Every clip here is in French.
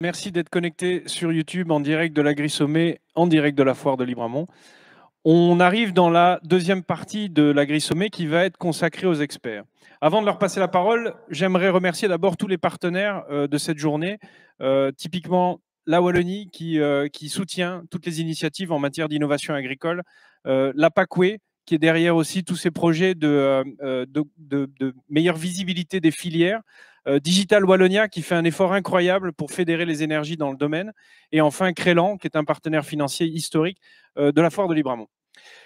Merci d'être connecté sur YouTube en direct de l'Agri-Sommet, en direct de la foire de Libramont. On arrive dans la deuxième partie de l'Agri-Sommet qui va être consacrée aux experts. Avant de leur passer la parole, j'aimerais remercier d'abord tous les partenaires de cette journée, typiquement la Wallonie qui soutient toutes les initiatives en matière d'innovation agricole, la PACWE qui est derrière aussi tous ces projets de meilleure visibilité des filières, Digital Wallonia qui fait un effort incroyable pour fédérer les énergies dans le domaine, et enfin Crélan qui est un partenaire financier historique de la foire de Libramont.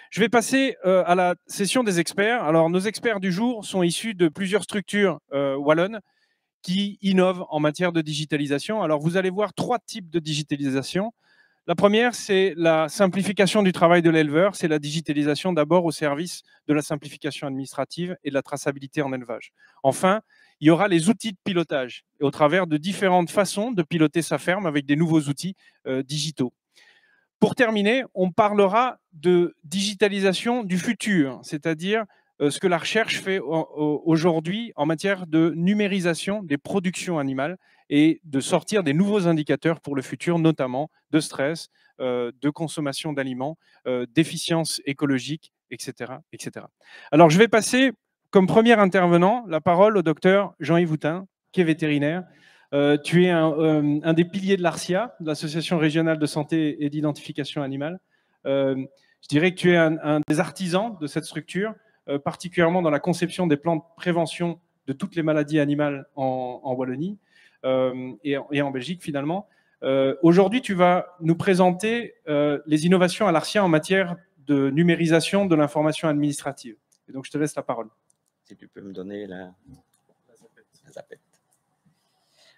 Je vais passer à la session des experts. Alors, nos experts du jour sont issus de plusieurs structures wallonnes qui innovent en matière de digitalisation. Alors, vous allez voir 3 types de digitalisation. La première, c'est la simplification du travail de l'éleveur. C'est la digitalisation d'abord au service de la simplification administrative et de la traçabilité en élevage. Enfin, il y aura les outils de pilotage, et au travers de différentes façons de piloter sa ferme avec des nouveaux outils digitaux. Pour terminer, on parlera de digitalisation du futur, c'est-à-dire ce que la recherche fait aujourd'hui en matière de numérisation des productions animales et de sortir des nouveaux indicateurs pour le futur, notamment de stress, de consommation d'aliments, d'efficience écologique, etc., etc. Alors, je vais passer comme premier intervenant la parole au docteur Jean-Yves Houtin, qui est vétérinaire. Tu es un des piliers de l'ARCIA, de l'Association régionale de santé et d'identification animale. Je dirais que tu es un des artisans de cette structure, particulièrement dans la conception des plans de prévention de toutes les maladies animales en Wallonie et en Belgique finalement. Aujourd'hui, tu vas nous présenter les innovations à l'ARCIA en matière de numérisation de l'information administrative. Et donc, je te laisse la parole. Si tu peux me donner la zapette.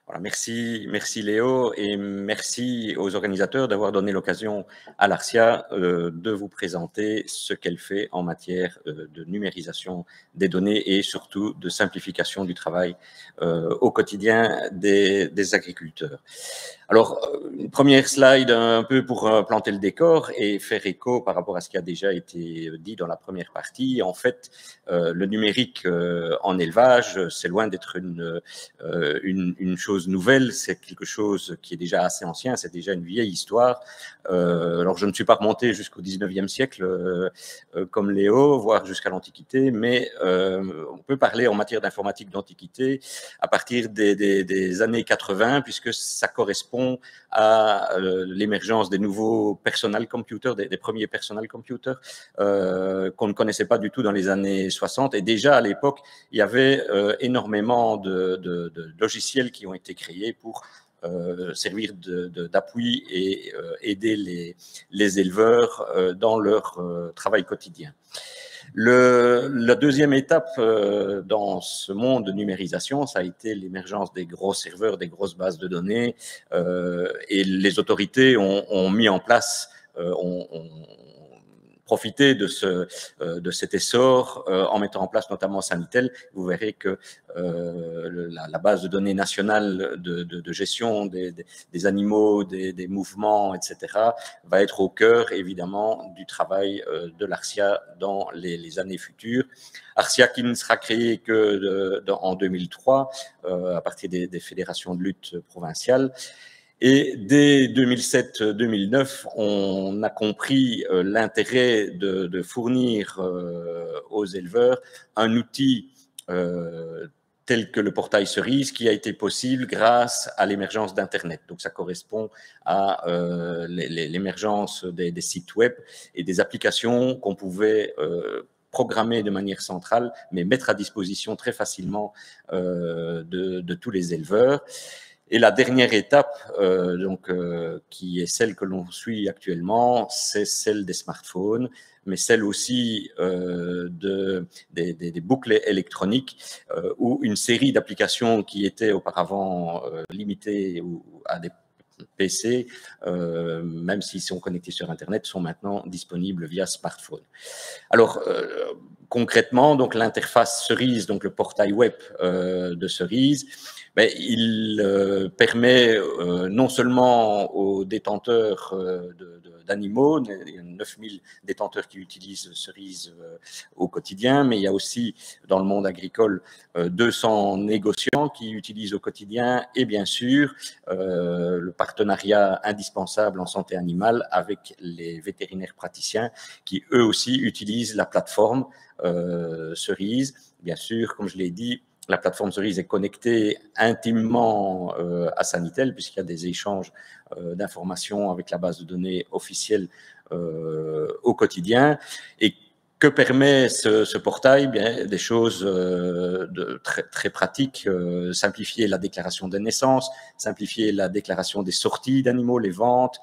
Voilà, merci Léo, et merci aux organisateurs d'avoir donné l'occasion à l'ARCIA de vous présenter ce qu'elle fait en matière de numérisation des données et surtout de simplification du travail au quotidien des agriculteurs. Alors, une première slide un peu pour planter le décor et faire écho par rapport à ce qui a déjà été dit dans la première partie. En fait, le numérique en élevage, c'est loin d'être une chose nouvelle, c'est quelque chose qui est déjà assez ancien, c'est déjà une vieille histoire. Alors, je ne suis pas remonté jusqu'au 19e siècle comme Léo, voire jusqu'à l'Antiquité, mais on peut parler en matière d'informatique d'Antiquité à partir des années 80, puisque ça correspond à l'émergence des nouveaux personal computers, des premiers personal computers qu'on ne connaissait pas du tout dans les années 60. Et déjà à l'époque, il y avait énormément de logiciels qui ont été créés pour servir d'appui et aider les éleveurs dans leur travail quotidien. La deuxième étape dans ce monde de numérisation, ça a été l'émergence des gros serveurs, des grosses bases de données, et les autorités ont mis en place, ont profité de cet essor en mettant en place notamment Sanitel. Vous verrez que la base de données nationale de gestion des animaux, des mouvements, etc., va être au cœur évidemment du travail de l'ARCIA dans les années futures. ARCIA qui ne sera créé que en 2003 à partir des fédérations de lutte provinciales. Et dès 2007-2009, on a compris l'intérêt de fournir aux éleveurs un outil tel que le portail Cerise, qui a été possible grâce à l'émergence d'Internet. Donc, ça correspond à l'émergence des sites web et des applications qu'on pouvait programmer de manière centrale, mais mettre à disposition très facilement de tous les éleveurs. Et la dernière étape, qui est celle que l'on suit actuellement, c'est celle des smartphones, mais celle aussi des boucles électroniques, où une série d'applications qui étaient auparavant limitées à des PC, même s'ils sont connectés sur Internet, sont maintenant disponibles via smartphone. Alors, concrètement, donc l'interface Cerise, donc le portail web de Cerise, il permet non seulement aux détenteurs d'animaux, il y a 9000 détenteurs qui utilisent Cerise au quotidien, mais il y a aussi dans le monde agricole 200 négociants qui utilisent au quotidien, et bien sûr le partenariat indispensable en santé animale avec les vétérinaires praticiens qui eux aussi utilisent la plateforme Cerise. Bien sûr, comme je l'ai dit, la plateforme Cerise est connectée intimement à Sanitel, puisqu'il y a des échanges d'informations avec la base de données officielle au quotidien. Et que permet ce portail? Bien, des choses très pratiques, simplifier la déclaration des naissances, simplifier la déclaration des sorties d'animaux, les ventes,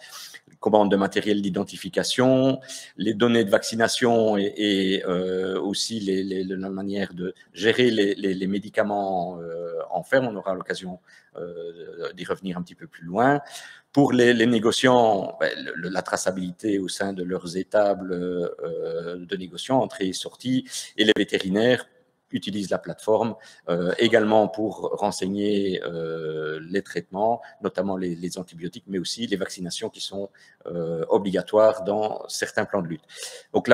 commande de matériel d'identification, les données de vaccination et aussi la manière de gérer les médicaments en ferme. On aura l'occasion d'y revenir un petit peu plus loin. Pour les négociants, la traçabilité au sein de leurs étables de négociants, entrée et sortie, et les vétérinaires utilisent la plateforme également pour renseigner les traitements, notamment les antibiotiques, mais aussi les vaccinations qui sont obligatoires dans certains plans de lutte. Donc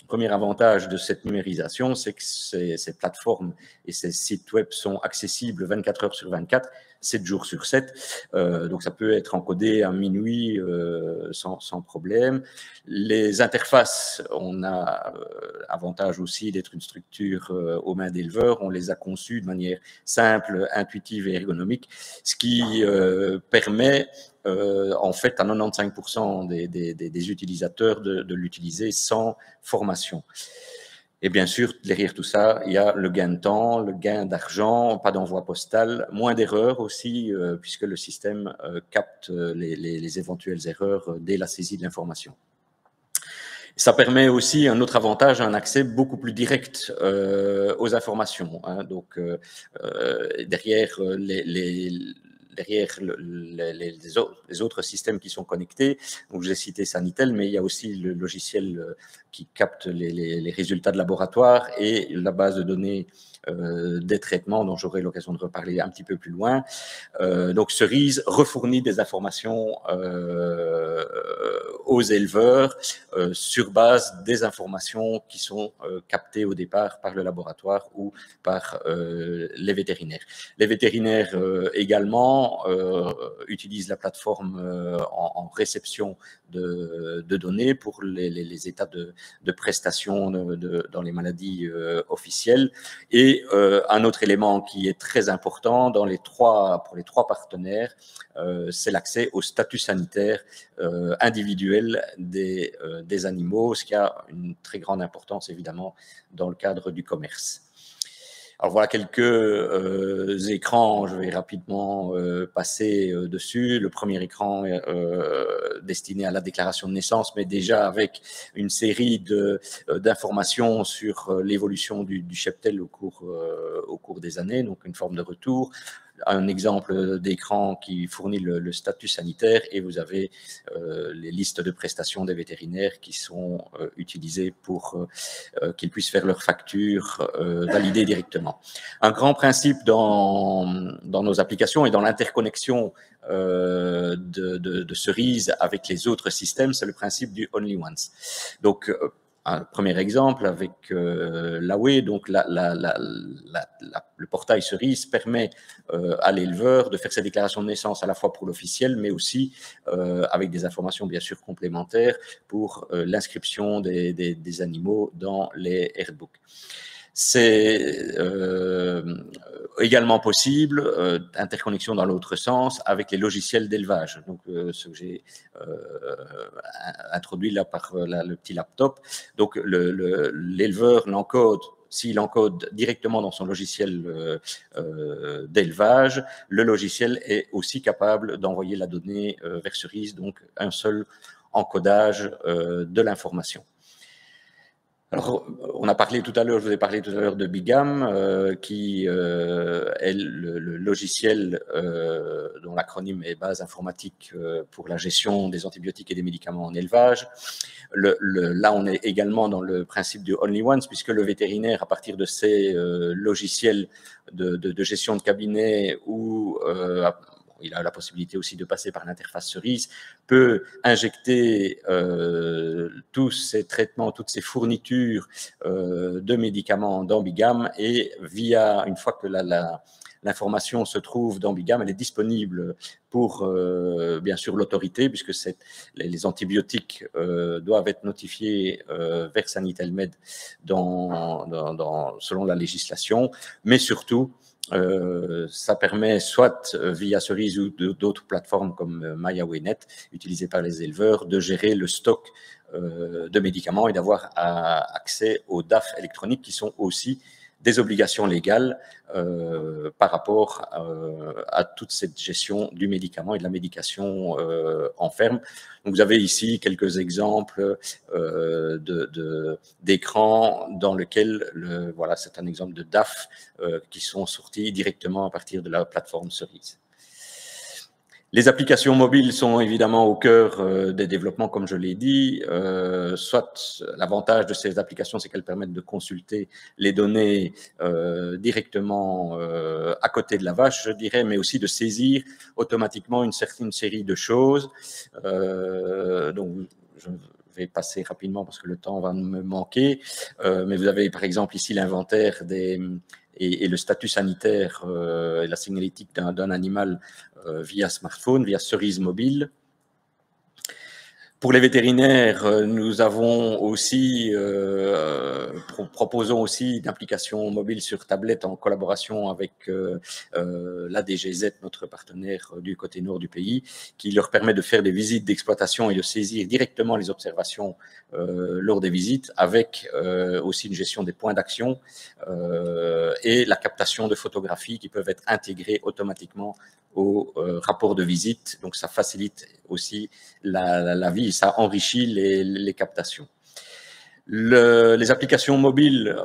premier avantage de cette numérisation, c'est que ces plateformes et ces sites web sont accessibles 24 heures sur 24, 7 jours sur 7. Donc ça peut être encodé à minuit sans problème. Les interfaces, on a avantage aussi d'être une structure aux mains d'éleveurs. On les a conçues de manière simple, intuitive et ergonomique, ce qui permet en fait à 95% des utilisateurs de l'utiliser sans formation. Et bien sûr, derrière tout ça, il y a le gain de temps, le gain d'argent, pas d'envoi postal, moins d'erreurs aussi, puisque le système capte les éventuelles erreurs dès la saisie de l'information. Ça permet aussi un autre avantage, un accès beaucoup plus direct aux informations. Hein. Donc, derrière les autres systèmes qui sont connectés. Donc, j'ai cité Sanitel, mais il y a aussi le logiciel qui capte les résultats de laboratoire et la base de données des traitements dont j'aurai l'occasion de reparler un petit peu plus loin. Donc, Cerise refournit des informations aux éleveurs sur base des informations qui sont captées au départ par le laboratoire ou par les vétérinaires. Les vétérinaires également utilisent la plateforme en réception de données pour les états de prestations dans les maladies officielles. Et un autre élément qui est très important pour les trois partenaires, c'est l'accès au statut sanitaire individuel des animaux, ce qui a une très grande importance évidemment dans le cadre du commerce. Alors voilà quelques écrans, je vais rapidement passer dessus. Le premier écran est destiné à la déclaration de naissance, mais déjà avec une série d'informations sur l'évolution du cheptel au cours des années, donc une forme de retour. Un exemple d'écran qui fournit le statut sanitaire et vous avez les listes de prestations des vétérinaires qui sont utilisées pour qu'ils puissent faire leurs factures validées directement. Un grand principe dans nos applications et dans l'interconnexion de Cerise avec les autres systèmes, c'est le principe du only once. Donc, un premier exemple avec l'AWE, donc le portail Cerise permet à l'éleveur de faire sa déclaration de naissance à la fois pour l'officiel, mais aussi avec des informations bien sûr complémentaires pour l'inscription des animaux dans les herdbooks. C'est également possible, interconnexion dans l'autre sens, avec les logiciels d'élevage. Donc, ce que j'ai introduit là par le petit laptop. Donc, l'éleveur l'encode. S'il encode directement dans son logiciel d'élevage, le logiciel est aussi capable d'envoyer la donnée vers Cerise, donc un seul encodage de l'information. Alors, on a parlé tout à l'heure, je vous ai parlé tout à l'heure de Bigam, qui est le logiciel dont l'acronyme est base informatique pour la gestion des antibiotiques et des médicaments en élevage. Là, on est également dans le principe du only once, puisque le vétérinaire, à partir de ces logiciels de gestion de cabinet ou il a la possibilité aussi de passer par l'interface Cerise, peut injecter tous ces traitements, toutes ces fournitures de médicaments dans Bigam et une fois que l'information se trouve dans Bigam, elle est disponible pour, bien sûr, l'autorité, puisque les antibiotiques doivent être notifiés vers Sanitelmed selon la législation, mais surtout, ça permet soit via Cerise ou d'autres plateformes comme MyAwayNet, utilisées par les éleveurs, de gérer le stock de médicaments et d'avoir accès aux DAF électroniques qui sont aussi des obligations légales par rapport à toute cette gestion du médicament et de la médication en ferme. Donc, vous avez ici quelques exemples d'écrans dans lesquels, voilà, c'est un exemple de DAF qui sont sortis directement à partir de la plateforme Cerise. Les applications mobiles sont évidemment au cœur des développements, comme je l'ai dit. Soit l'avantage de ces applications, c'est qu'elles permettent de consulter les données directement à côté de la vache, je dirais, mais aussi de saisir automatiquement une certaine série de choses. Donc, je vais passer rapidement parce que le temps va me manquer. Mais vous avez par exemple ici l'inventaire et le statut sanitaire et la signalétique d'un animal via smartphone, via Cerise mobile. Pour les vétérinaires, nous avons aussi, proposons aussi une application mobile sur tablette en collaboration avec la DGZ, notre partenaire du côté nord du pays, qui leur permet de faire des visites d'exploitation et de saisir directement les observations lors des visites, avec aussi une gestion des points d'action et la captation de photographies qui peuvent être intégrées automatiquement au rapport de visite. Donc, ça facilite aussi la vie, ça enrichit les captations. Les applications mobiles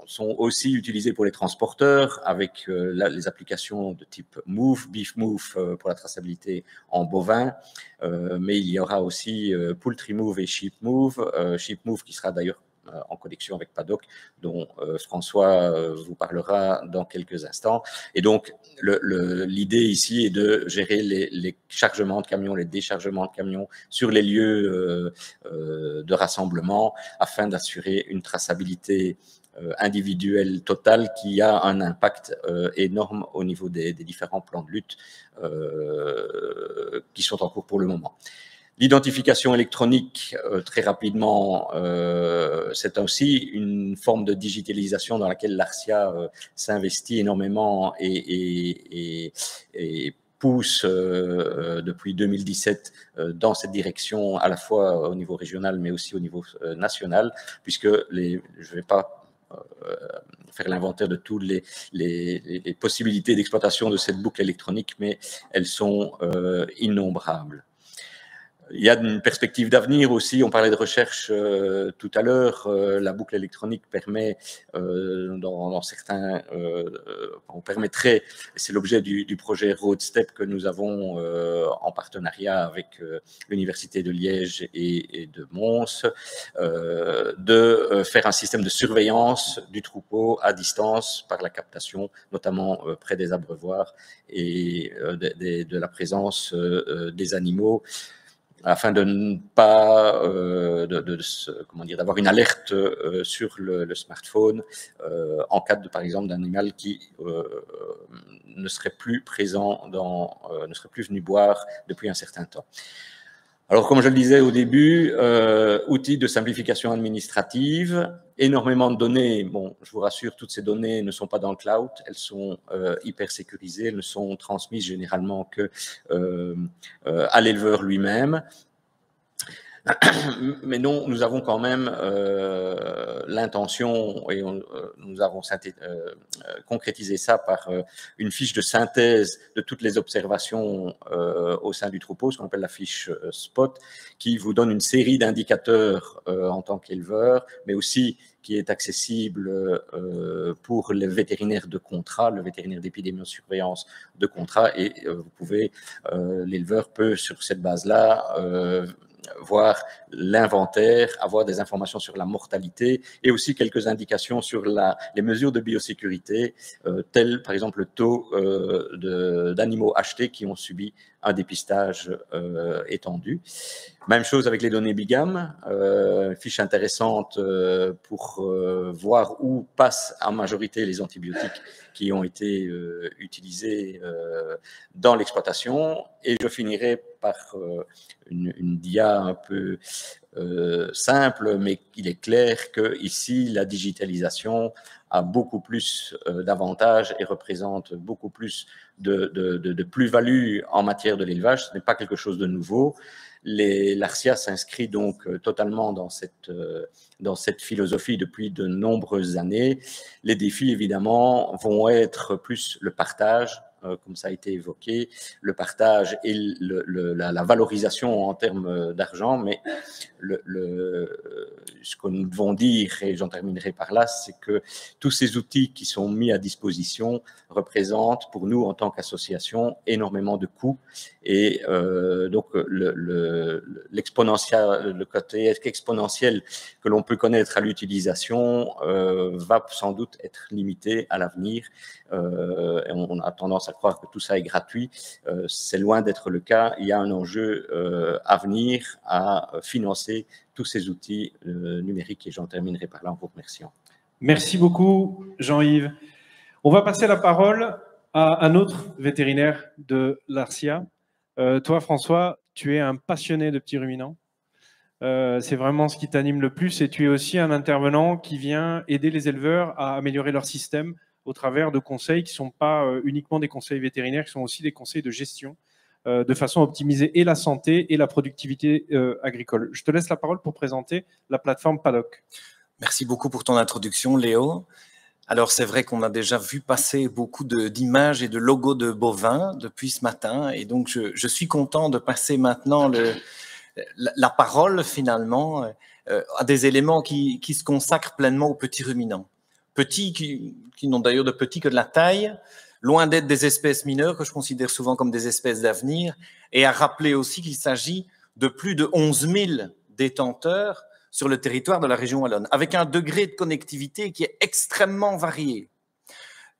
sont aussi utilisées pour les transporteurs avec les applications de type Move, Beef Move pour la traçabilité en bovin, mais il y aura aussi Poultry Move et Sheep Move. Sheep Move qui sera d'ailleurs en connexion avec Paddock, dont François vous parlera dans quelques instants. Et donc, l'idée ici est de gérer les chargements de camions, les déchargements de camions sur les lieux de rassemblement afin d'assurer une traçabilité individuelle totale qui a un impact énorme au niveau des différents plans de lutte qui sont en cours pour le moment. L'identification électronique, très rapidement, c'est aussi une forme de digitalisation dans laquelle l'ARSIA s'investit énormément et pousse depuis 2017 dans cette direction, à la fois au niveau régional, mais aussi au niveau national, puisque je ne vais pas faire l'inventaire de toutes les possibilités d'exploitation de cette boucle électronique, mais elles sont innombrables. Il y a une perspective d'avenir aussi, on parlait de recherche tout à l'heure, la boucle électronique permet, dans certains, on permettrait, c'est l'objet du projet Roadstep que nous avons en partenariat avec l'Université de Liège et de Mons, de faire un système de surveillance du troupeau à distance par la captation, notamment près des abreuvoirs et de la présence des animaux, afin de ne pas, d'avoir une alerte sur le smartphone en cas de, par exemple, d'un animal qui ne serait plus présent ne serait plus venu boire depuis un certain temps. Alors, comme je le disais au début, outils de simplification administrative, énormément de données. Bon, je vous rassure, toutes ces données ne sont pas dans le cloud, elles sont hyper sécurisées, elles ne sont transmises généralement que à l'éleveur lui-même. Mais non, nous avons quand même l'intention, et nous avons concrétisé ça par une fiche de synthèse de toutes les observations au sein du troupeau, ce qu'on appelle la fiche SPOT, qui vous donne une série d'indicateurs en tant qu'éleveur, mais aussi qui est accessible pour les vétérinaires de contrat, le vétérinaire d'épidémiosurveillance de contrat, et vous pouvez, l'éleveur peut sur cette base-là voir l'inventaire, avoir des informations sur la mortalité et aussi quelques indications sur les mesures de biosécurité, telles par exemple le taux d'animaux achetés qui ont subi un dépistage étendu. Même chose avec les données BIGAM, fiche intéressante pour voir où passent en majorité les antibiotiques qui ont été utilisés dans l'exploitation. Et je finirai par une dia un peu simple, mais il est clair que ici la digitalisation a beaucoup plus d'avantages et représente beaucoup plus de plus-value en matière de l'élevage. Ce n'est pas quelque chose de nouveau. L'Arcia s'inscrit donc totalement dans cette philosophie depuis de nombreuses années. Les défis, évidemment, vont être plus le partage, comme ça a été évoqué, le partage et la valorisation en termes d'argent, mais ce que nous devons dire, et j'en terminerai par là, c'est que tous ces outils qui sont mis à disposition représentent pour nous en tant qu'association énormément de coûts, et donc l'exponentiel, le côté exponentiel que l'on peut connaître à l'utilisation va sans doute être limité à l'avenir. On a tendance à croire que tout ça est gratuit. C'est loin d'être le cas. Il y a un enjeu à venir à financer tous ces outils numériques, et j'en terminerai par là en vous remerciant. Merci beaucoup, Jean-Yves. On va passer la parole à un autre vétérinaire de l'Arcia. Toi, François, tu es un passionné de petits ruminants. C'est vraiment ce qui t'anime le plus, et tu es aussi un intervenant qui vient aider les éleveurs à améliorer leur système au travers de conseils qui ne sont pas uniquement des conseils vétérinaires, qui sont aussi des conseils de gestion, de façon à optimiser et la santé et la productivité agricole. Je te laisse la parole pour présenter la plateforme Paddock. Merci beaucoup pour ton introduction, Léo. Alors, c'est vrai qu'on a déjà vu passer beaucoup d'images et de logos de bovins depuis ce matin, et donc je suis content de passer maintenant la parole finalement à des éléments qui se consacrent pleinement aux petits ruminants. Petits qui n'ont d'ailleurs de petits que de la taille, loin d'être des espèces mineures que je considère souvent comme des espèces d'avenir, et à rappeler aussi qu'il s'agit de plus de 11 000 détenteurs sur le territoire de la région wallonne, avec un degré de connectivité qui est extrêmement varié.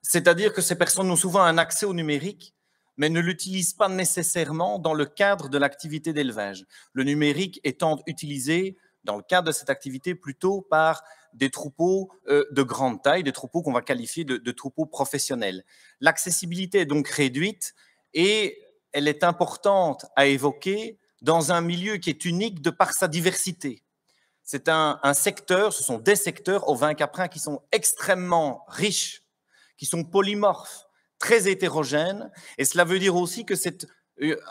C'est-à-dire que ces personnes ont souvent un accès au numérique, mais ne l'utilisent pas nécessairement dans le cadre de l'activité d'élevage. Le numérique étant utilisé dans le cadre de cette activité plutôt par des troupeaux de grande taille, des troupeaux qu'on va qualifier de troupeaux professionnels. L'accessibilité est donc réduite, et elle est importante à évoquer dans un milieu qui est unique de par sa diversité. C'est un secteur, ce sont des secteurs ovins caprins qui sont extrêmement riches, qui sont polymorphes, très hétérogènes, et cela veut dire aussi que c'est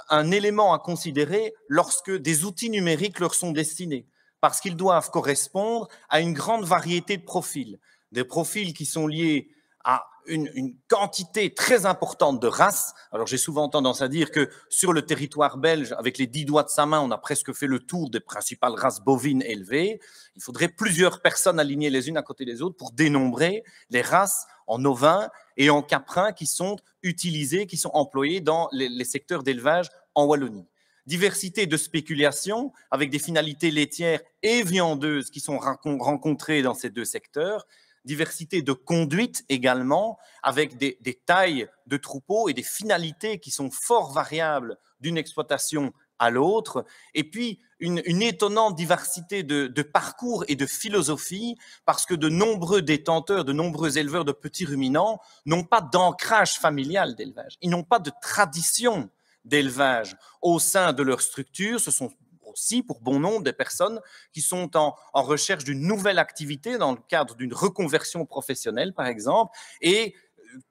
un élément à considérer lorsque des outils numériques leur sont destinés, parce qu'ils doivent correspondre à une grande variété de profils, des profils qui sont liés à une quantité très importante de races. Alors, j'ai souvent tendance à dire que sur le territoire belge, avec les 10 doigts de sa main, on a presque fait le tour des principales races bovines élevées. Il faudrait plusieurs personnes alignées les unes à côté des autres pour dénombrer les races en ovins et en caprins qui sont utilisées, qui sont employées dans les secteurs d'élevage en Wallonie. Diversité de spéculation avec des finalités laitières et viandeuses qui sont rencontrées dans ces deux secteurs. Diversité de conduite également, avec des tailles de troupeaux et des finalités qui sont fort variables d'une exploitation à l'autre. Et puis, une étonnante diversité de parcours et de philosophie, parce que de nombreux détenteurs, de nombreux éleveurs de petits ruminants n'ont pas d'ancrage familial d'élevage. Ils n'ont pas de tradition d'élevage au sein de leur structure. Ce sont aussi pour bon nombre des personnes qui sont en recherche d'une nouvelle activité dans le cadre d'une reconversion professionnelle, par exemple, et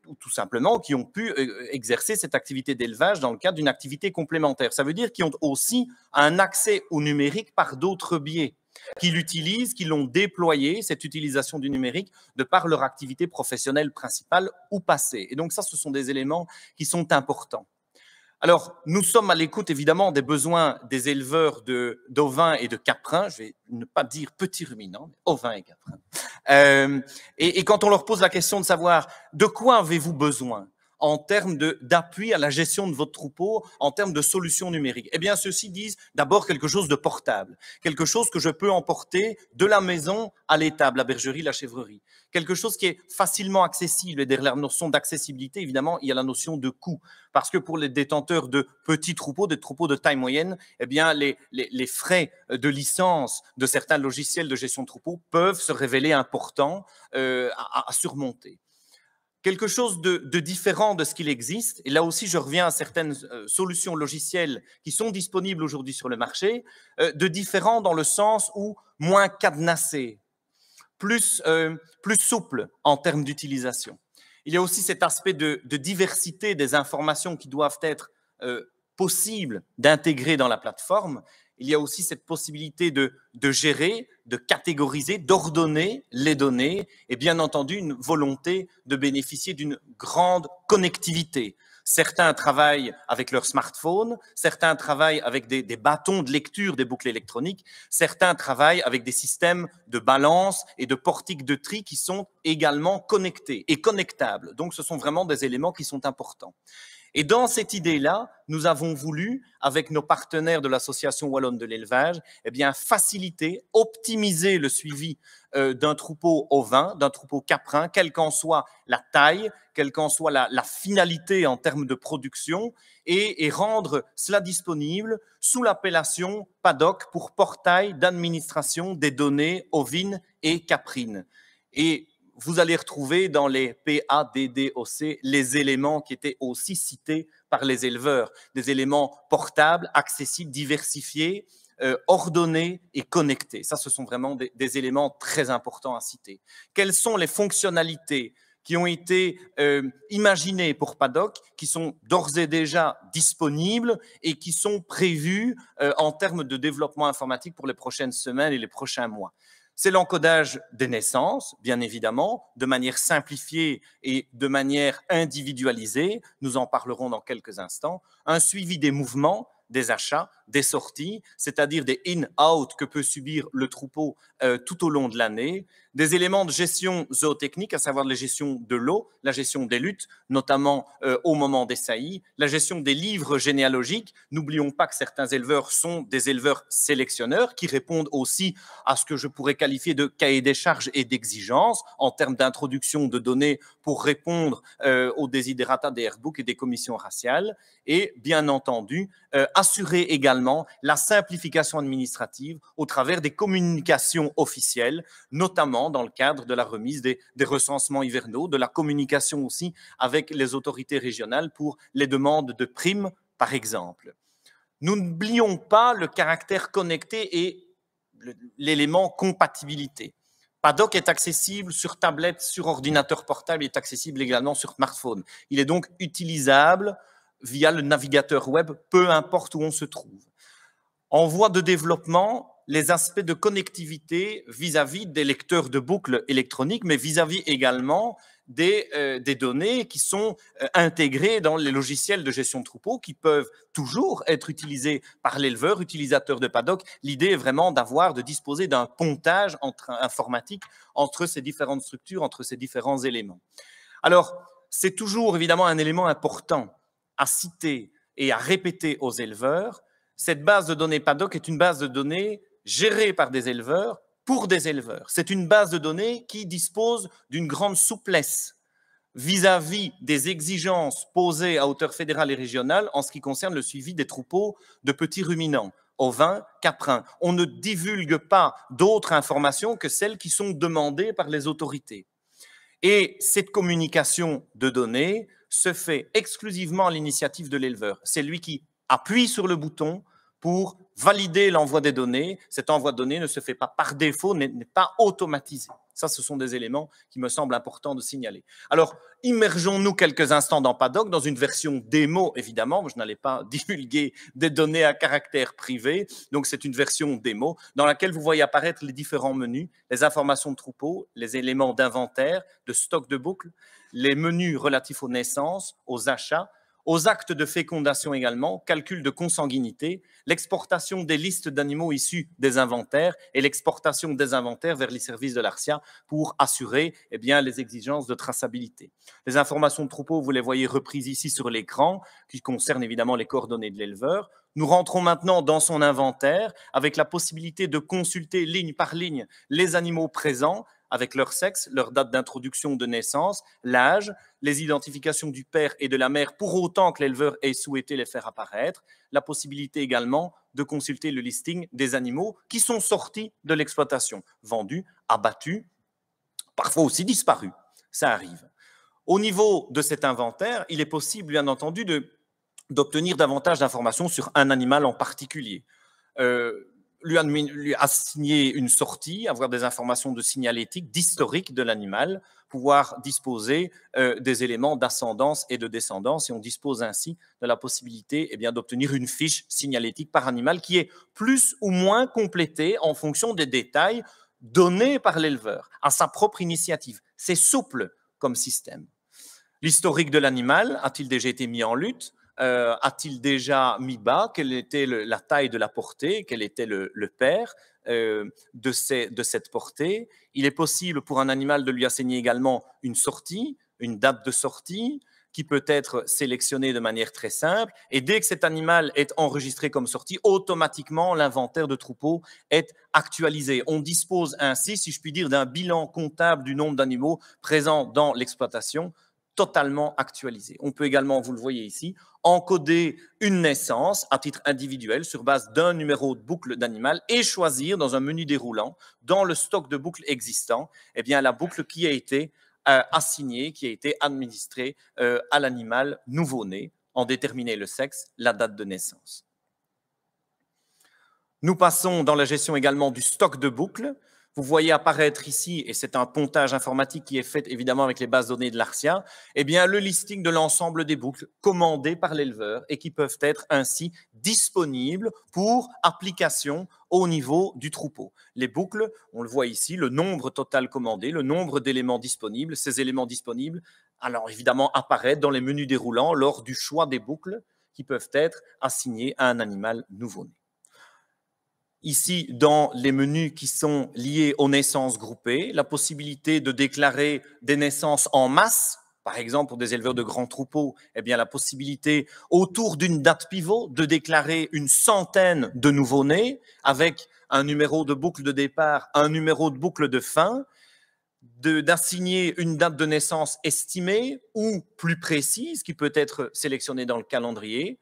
ou tout simplement qui ont pu exercer cette activité d'élevage dans le cadre d'une activité complémentaire. Ça veut dire qu'ils ont aussi un accès au numérique par d'autres biais, qui l'utilisent, qui l'ont déployé, cette utilisation du numérique, de par leur activité professionnelle principale ou passée. Et donc ça, ce sont des éléments qui sont importants. Alors, nous sommes à l'écoute, évidemment, des besoins des éleveurs d'ovins et de caprins. Je vais ne pas dire petits ruminants, mais ovins et caprins. Et quand on leur pose la question de savoir de quoi avez-vous besoin en termes d'appui à la gestion de votre troupeau, en termes de solutions numériques, eh bien, ceux-ci disent d'abord quelque chose de portable, quelque chose que je peux emporter de la maison à l'étable, la bergerie, la chèvrerie, quelque chose qui est facilement accessible. Et derrière la notion d'accessibilité, évidemment, il y a la notion de coût. Parce que pour les détenteurs de petits troupeaux, des troupeaux de taille moyenne, eh bien, les frais de licence de certains logiciels de gestion de troupeaux peuvent se révéler importants à surmonter. Quelque chose de différent de ce qu'il existe, et là aussi je reviens à certaines solutions logicielles qui sont disponibles aujourd'hui sur le marché, de différent dans le sens où moins cadenassé, plus souple en termes d'utilisation. Il y a aussi cet aspect de diversité des informations qui doivent être possibles d'intégrer dans la plateforme. Il y a aussi cette possibilité de gérer, de catégoriser, d'ordonner les données et bien entendu une volonté de bénéficier d'une grande connectivité. Certains travaillent avec leur smartphone, certains travaillent avec des bâtons de lecture des boucles électroniques, certains travaillent avec des systèmes de balance et de portiques de tri qui sont également connectés et connectables. Donc ce sont vraiment des éléments qui sont importants. Et dans cette idée-là, nous avons voulu, avec nos partenaires de l'Association Wallonne de l'élevage, eh bien, faciliter, optimiser le suivi d'un troupeau ovin, d'un troupeau caprin, quelle qu'en soit la taille, quelle qu'en soit la finalité en termes de production, et rendre cela disponible sous l'appellation PADOC pour portail d'administration des données ovines et caprines. Et vous allez retrouver dans les PADDOC les éléments qui étaient aussi cités par les éleveurs, des éléments portables, accessibles, diversifiés, ordonnés et connectés. Ça, ce sont vraiment des éléments très importants à citer. Quelles sont les fonctionnalités qui ont été imaginées pour PADOC, qui sont d'ores et déjà disponibles et qui sont prévues en termes de développement informatique pour les prochaines semaines et les prochains mois? C'est l'encodage des naissances, bien évidemment, de manière simplifiée et de manière individualisée. Nous en parlerons dans quelques instants. Un suivi des mouvements, des achats, des sorties, c'est-à-dire des in-out que peut subir le troupeau tout au long de l'année, des éléments de gestion zootechnique, à savoir la gestion de l'eau, la gestion des luttes, notamment au moment des saillies, la gestion des livres généalogiques. N'oublions pas que certains éleveurs sont des éleveurs sélectionneurs qui répondent aussi à ce que je pourrais qualifier de cahier des charges et d'exigences en termes d'introduction de données pour répondre aux desiderata des airbooks et des commissions raciales. Et bien entendu, assurer également la simplification administrative au travers des communications officielles, notamment dans le cadre de la remise des recensements hivernaux, de la communication aussi avec les autorités régionales pour les demandes de primes, par exemple. Nous n'oublions pas le caractère connecté et l'élément compatibilité. PADOC est accessible sur tablette, sur ordinateur portable, il est accessible également sur smartphone. Il est donc utilisable via le navigateur web, peu importe où on se trouve. En voie de développement, les aspects de connectivité vis-à-vis des lecteurs de boucles électroniques, mais vis-à-vis également des données qui sont intégrées dans les logiciels de gestion de troupeaux qui peuvent toujours être utilisés par l'éleveur, utilisateur de PADOC. L'idée est vraiment de disposer d'un pontage informatique entre ces différentes structures, entre ces différents éléments. Alors, c'est toujours évidemment un élément important à citer et à répéter aux éleveurs. Cette base de données PADOC est une base de données gérée par des éleveurs pour des éleveurs. C'est une base de données qui dispose d'une grande souplesse vis-à-vis des exigences posées à hauteur fédérale et régionale en ce qui concerne le suivi des troupeaux de petits ruminants, ovins, caprins. On ne divulgue pas d'autres informations que celles qui sont demandées par les autorités. Et cette communication de données se fait exclusivement à l'initiative de l'éleveur. C'est lui qui appuie sur le bouton pour valider l'envoi des données. Cet envoi de données ne se fait pas par défaut, n'est pas automatisé. Ça, ce sont des éléments qui me semblent importants de signaler. Alors, immergeons-nous quelques instants dans Paddock, dans une version démo, évidemment. Je n'allais pas divulguer des données à caractère privé. Donc, c'est une version démo dans laquelle vous voyez apparaître les différents menus, les informations de troupeau, les éléments d'inventaire, de stock de boucles, les menus relatifs aux naissances, aux achats, aux actes de fécondation également, calcul de consanguinité, l'exportation des listes d'animaux issus des inventaires et l'exportation des inventaires vers les services de l'ARSIA pour assurer les exigences de traçabilité. Les informations de troupeau, vous les voyez reprises ici sur l'écran, qui concernent évidemment les coordonnées de l'éleveur. Nous rentrons maintenant dans son inventaire avec la possibilité de consulter ligne par ligne les animaux présents, avec leur sexe, leur date d'introduction de naissance, l'âge, les identifications du père et de la mère pour autant que l'éleveur ait souhaité les faire apparaître, la possibilité également de consulter le listing des animaux qui sont sortis de l'exploitation, vendus, abattus, parfois aussi disparus. Ça arrive. Au niveau de cet inventaire, il est possible, bien entendu, d'obtenir davantage d'informations sur un animal en particulier. Lui assigner une sortie, avoir des informations de signalétique, d'historique de l'animal, pouvoir disposer des éléments d'ascendance et de descendance, et on dispose ainsi de la possibilité d'obtenir une fiche signalétique par animal qui est plus ou moins complétée en fonction des détails donnés par l'éleveur, à sa propre initiative. C'est souple comme système. L'historique de l'animal a-t-il déjà été mis en lutte? A-t-il déjà mis bas? Quelle était la taille de la portée? Quel était le père de cette portée? Il est possible pour un animal de lui assigner également une sortie, une date de sortie, qui peut être sélectionnée de manière très simple. Et dès que cet animal est enregistré comme sortie, automatiquement, l'inventaire de troupeau est actualisé. On dispose ainsi, si je puis dire, d'un bilan comptable du nombre d'animaux présents dans l'exploitation, totalement actualisé. On peut également, vous le voyez ici, encoder une naissance à titre individuel sur base d'un numéro de boucle d'animal et choisir dans un menu déroulant, dans le stock de boucles existant, la boucle qui a été assignée, qui a été administrée à l'animal nouveau-né, en déterminer le sexe, la date de naissance. Nous passons dans la gestion également du stock de boucles. Vous voyez apparaître ici, et c'est un pontage informatique qui est fait évidemment avec les bases données de l'ARSIA, le listing de l'ensemble des boucles commandées par l'éleveur et qui peuvent être ainsi disponibles pour application au niveau du troupeau. Les boucles, on le voit ici, le nombre total commandé, le nombre d'éléments disponibles, ces éléments disponibles, alors évidemment apparaissent dans les menus déroulants lors du choix des boucles qui peuvent être assignés à un animal nouveau-né. Ici, dans les menus qui sont liés aux naissances groupées, la possibilité de déclarer des naissances en masse, par exemple pour des éleveurs de grands troupeaux, la possibilité autour d'une date pivot de déclarer une centaine de nouveau-nés avec un numéro de boucle de départ, un numéro de boucle de fin, d'assigner une date de naissance estimée ou plus précise qui peut être sélectionnée dans le calendrier,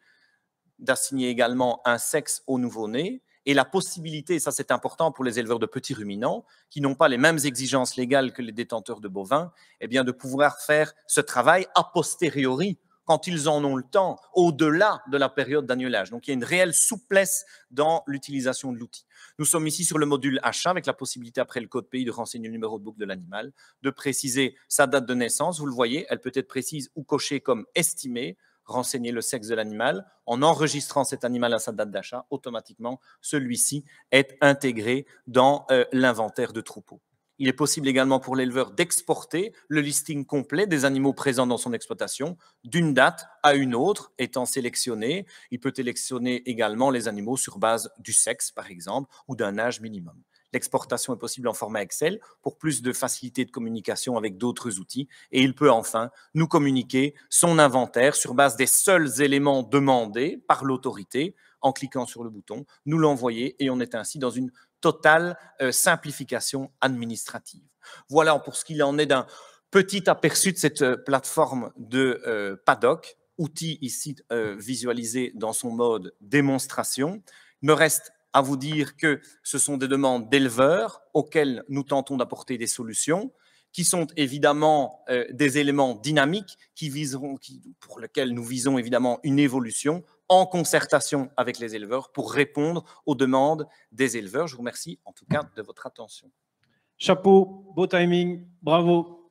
d'assigner également un sexe au nouveau-né, et la possibilité, ça c'est important pour les éleveurs de petits ruminants, qui n'ont pas les mêmes exigences légales que les détenteurs de bovins, de pouvoir faire ce travail a posteriori, quand ils en ont le temps, au-delà de la période d'agnelage. Donc il y a une réelle souplesse dans l'utilisation de l'outil. Nous sommes ici sur le module achat, avec la possibilité après le code pays de renseigner le numéro de boucle de l'animal, de préciser sa date de naissance. Vous le voyez, elle peut être précise ou cochée comme estimée, renseigner le sexe de l'animal. En enregistrant cet animal à sa date d'achat, automatiquement, celui-ci est intégré dans l'inventaire de troupeau. Il est possible également pour l'éleveur d'exporter le listing complet des animaux présents dans son exploitation d'une date à une autre étant sélectionné. Il peut sélectionner également les animaux sur base du sexe, par exemple, ou d'un âge minimum. L'exportation est possible en format Excel pour plus de facilité de communication avec d'autres outils. Et il peut enfin nous communiquer son inventaire sur base des seuls éléments demandés par l'autorité. En cliquant sur le bouton, nous l'envoyer et on est ainsi dans une totale simplification administrative. Voilà pour ce qu'il en est d'un petit aperçu de cette plateforme de Paddock, outil ici visualisé dans son mode démonstration. Il me reste à vous dire que ce sont des demandes d'éleveurs auxquelles nous tentons d'apporter des solutions, qui sont évidemment des éléments dynamiques pour lesquels nous visons évidemment une évolution en concertation avec les éleveurs pour répondre aux demandes des éleveurs. Je vous remercie en tout cas de votre attention. Chapeau, beau timing, bravo.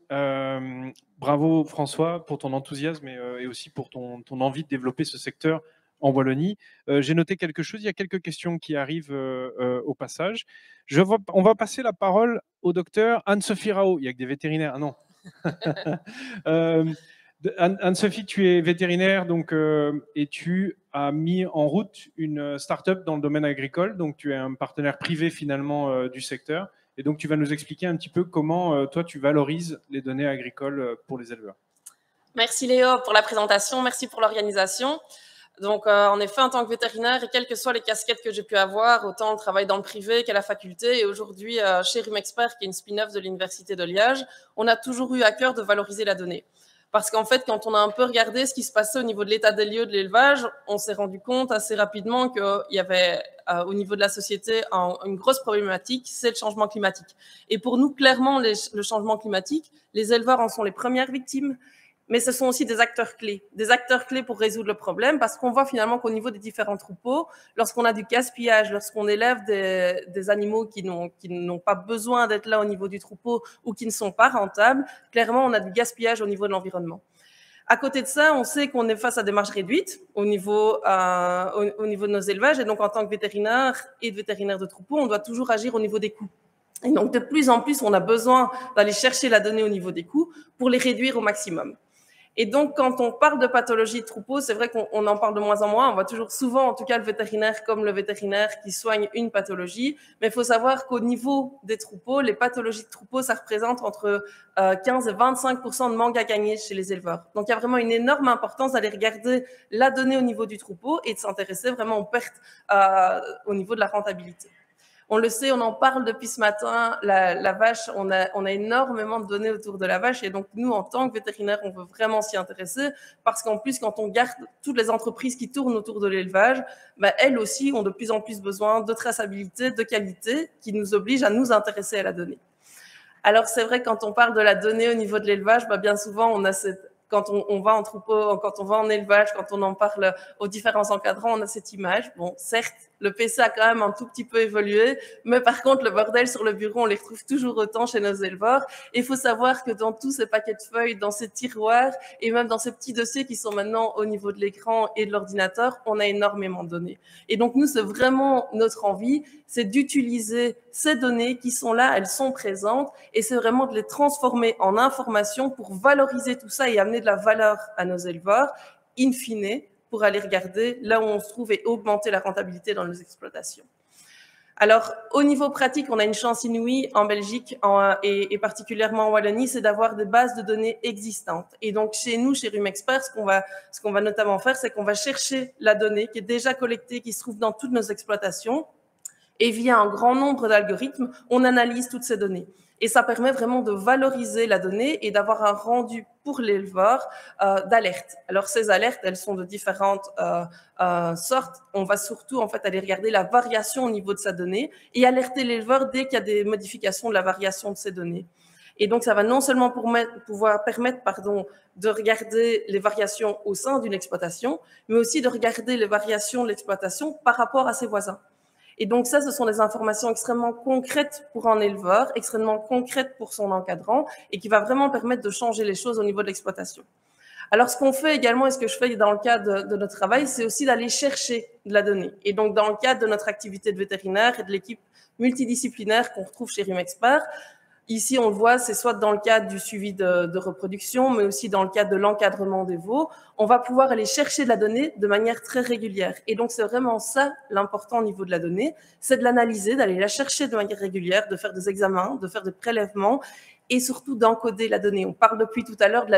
Bravo François pour ton enthousiasme et aussi pour ton envie de développer ce secteur en Wallonie. J'ai noté quelque chose, il y a quelques questions qui arrivent au passage. On va passer la parole au docteur Anne-Sophie Rao. Il n'y a que des vétérinaires. Ah non. Anne-Sophie, tu es vétérinaire donc, et tu as mis en route une start-up dans le domaine agricole. Donc, tu es un partenaire privé finalement du secteur. Et donc, tu vas nous expliquer un petit peu comment toi, tu valorises les données agricoles pour les éleveurs. Merci Léo pour la présentation. Merci pour l'organisation. Donc, en effet, en tant que vétérinaire, et quelles que soient les casquettes que j'ai pu avoir, autant on travaille dans le privé qu'à la faculté, et aujourd'hui, chez RUMexpert, qui est une spin-off de l'Université de Liège, on a toujours eu à cœur de valoriser la donnée. Parce qu'en fait, quand on a un peu regardé ce qui se passait au niveau de l'état des lieux de l'élevage, on s'est rendu compte assez rapidement qu'il y avait au niveau de la société une grosse problématique, c'est le changement climatique. Et pour nous, clairement, le changement climatique, les éleveurs en sont les premières victimes, mais ce sont aussi des acteurs clés pour résoudre le problème, parce qu'on voit finalement qu'au niveau des différents troupeaux, lorsqu'on a du gaspillage, lorsqu'on élève des animaux qui n'ont pas besoin d'être là au niveau du troupeau ou qui ne sont pas rentables, clairement, on a du gaspillage au niveau de l'environnement. À côté de ça, on sait qu'on est face à des marges réduites au niveau de nos élevages, et donc en tant que vétérinaire et de vétérinaire de troupeau, on doit toujours agir au niveau des coûts. Et donc de plus en plus, on a besoin d'aller chercher la donnée au niveau des coûts pour les réduire au maximum. Et donc, quand on parle de pathologie de troupeau, c'est vrai qu'on en parle de moins en moins. On voit toujours souvent, en tout cas, le vétérinaire comme le vétérinaire qui soigne une pathologie. Mais il faut savoir qu'au niveau des troupeaux, les pathologies de troupeau, ça représente entre 15 et 25% de manque à gagner chez les éleveurs. Donc, il y a vraiment une énorme importance d'aller regarder la donnée au niveau du troupeau et de s'intéresser vraiment aux pertes au niveau de la rentabilité. On le sait, on en parle depuis ce matin, la vache, on a énormément de données autour de la vache, et donc nous, en tant que vétérinaires, on veut vraiment s'y intéresser, parce qu'en plus, quand on garde toutes les entreprises qui tournent autour de l'élevage, elles aussi ont de plus en plus besoin de traçabilité, de qualité, qui nous oblige à nous intéresser à la donnée. Alors c'est vrai, quand on parle de la donnée au niveau de l'élevage, bien souvent, on a quand on va en troupeau, quand on va en élevage, quand on en parle aux différents encadrants, on a cette image. Bon, certes, le PC a quand même un tout petit peu évolué, mais par contre, le bordel sur le bureau, on les retrouve toujours autant chez nos éleveurs. Et il faut savoir que dans tous ces paquets de feuilles, dans ces tiroirs, et même dans ces petits dossiers qui sont maintenant au niveau de l'écran et de l'ordinateur, on a énormément de données. Et donc, nous, c'est vraiment notre envie, c'est d'utiliser ces données qui sont là, elles sont présentes, et c'est vraiment de les transformer en informations pour valoriser tout ça et amener de la valeur à nos éleveurs, in fine, pour aller regarder là où on se trouve et augmenter la rentabilité dans nos exploitations. Alors, au niveau pratique, on a une chance inouïe en Belgique et particulièrement en Wallonie, c'est d'avoir des bases de données existantes. Et donc, chez nous, chez RUMexpert, ce qu'on va notamment faire, c'est qu'on va chercher la donnée qui est déjà collectée, qui se trouve dans toutes nos exploitations, et via un grand nombre d'algorithmes, on analyse toutes ces données. Et ça permet vraiment de valoriser la donnée et d'avoir un rendu pour l'éleveur d'alerte. Alors, ces alertes, elles sont de différentes sortes. On va surtout en fait aller regarder la variation au niveau de sa donnée et alerter l'éleveur dès qu'il y a des modifications de la variation de ces données. Et donc, ça va non seulement pouvoir permettre de regarder les variations au sein d'une exploitation, mais aussi de regarder les variations de l'exploitation par rapport à ses voisins. Et donc ça, ce sont des informations extrêmement concrètes pour un éleveur, extrêmement concrètes pour son encadrant, et qui va vraiment permettre de changer les choses au niveau de l'exploitation. Alors, ce qu'on fait également, et ce que je fais dans le cadre de notre travail, c'est aussi d'aller chercher de la donnée. Et donc, dans le cadre de notre activité de vétérinaire et de l'équipe multidisciplinaire qu'on retrouve chez RUMexpert, ici, on le voit, c'est soit dans le cadre du suivi de reproduction, mais aussi dans le cadre de l'encadrement des veaux. On va pouvoir aller chercher de la donnée de manière très régulière. Et donc, c'est vraiment ça l'important au niveau de la donnée, c'est de l'analyser, d'aller la chercher de manière régulière, de faire des examens, de faire des prélèvements et surtout d'encoder la donnée. On parle depuis tout à l'heure de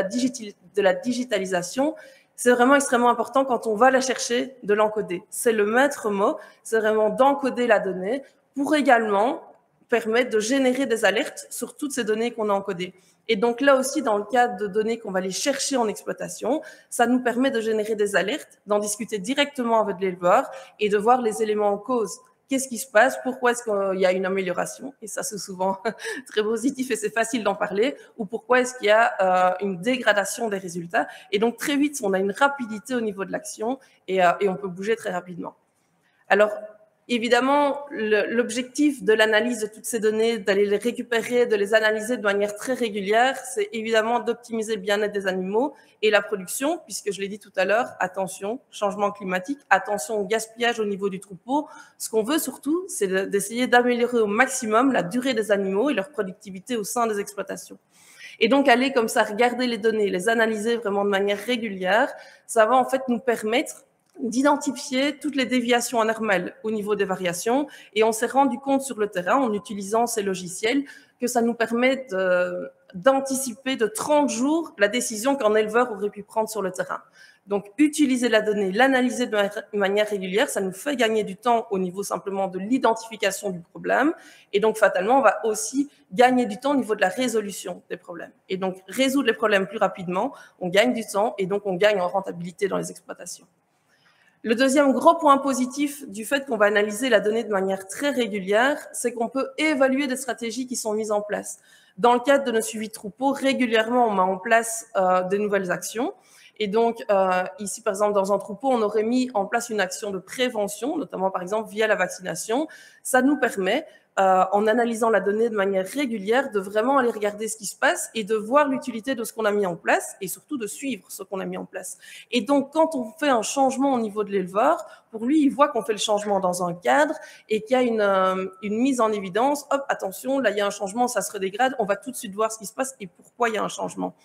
la digitalisation. C'est vraiment extrêmement important quand on va la chercher de l'encoder. C'est le maître mot, c'est vraiment d'encoder la donnée pour également permettre de générer des alertes sur toutes ces données qu'on a encodées. Et donc là aussi, dans le cadre de données qu'on va aller chercher en exploitation, ça nous permet de générer des alertes, d'en discuter directement avec l'éleveur et de voir les éléments en cause. Qu'est-ce qui se passe? Pourquoi est-ce qu'il y a une amélioration? Et ça, c'est souvent très positif et c'est facile d'en parler. Ou pourquoi est-ce qu'il y a une dégradation des résultats? Et donc, très vite, on a une rapidité au niveau de l'action et on peut bouger très rapidement. Alors, Évidemment, l'objectif de l'analyse de toutes ces données, d'aller les récupérer, de les analyser de manière très régulière, c'est évidemment d'optimiser le bien-être des animaux et la production, puisque je l'ai dit tout à l'heure, attention, changement climatique, attention au gaspillage au niveau du troupeau. Ce qu'on veut surtout, c'est d'essayer d'améliorer au maximum la durée des animaux et leur productivité au sein des exploitations. Et donc, aller comme ça, regarder les données, les analyser vraiment de manière régulière, ça va en fait nous permettre d'identifier toutes les déviations anormales au niveau des variations. Et on s'est rendu compte sur le terrain, en utilisant ces logiciels, que ça nous permet d'anticiper de 30 jours la décision qu'un éleveur aurait pu prendre sur le terrain. Donc, utiliser la donnée, l'analyser de manière régulière, ça nous fait gagner du temps au niveau simplement de l'identification du problème. Et donc, fatalement, on va aussi gagner du temps au niveau de la résolution des problèmes. Et donc, résoudre les problèmes plus rapidement, on gagne du temps et donc on gagne en rentabilité dans les exploitations. Le deuxième gros point positif du fait qu'on va analyser la donnée de manière très régulière, c'est qu'on peut évaluer des stratégies qui sont mises en place. Dans le cadre de nos suivis de troupeaux, régulièrement, on met en place de nouvelles actions. Et donc, ici, par exemple, dans un troupeau, on aurait mis en place une action de prévention, notamment, par exemple, via la vaccination. Ça nous permet, en analysant la donnée de manière régulière, de vraiment aller regarder ce qui se passe et de voir l'utilité de ce qu'on a mis en place et surtout de suivre ce qu'on a mis en place. Et donc, quand on fait un changement au niveau de l'éleveur, pour lui, il voit qu'on fait le changement dans un cadre et qu'il y a une mise en évidence. Hop, attention, là, il y a un changement, ça se redégrade. On va tout de suite voir ce qui se passe et pourquoi il y a un changement.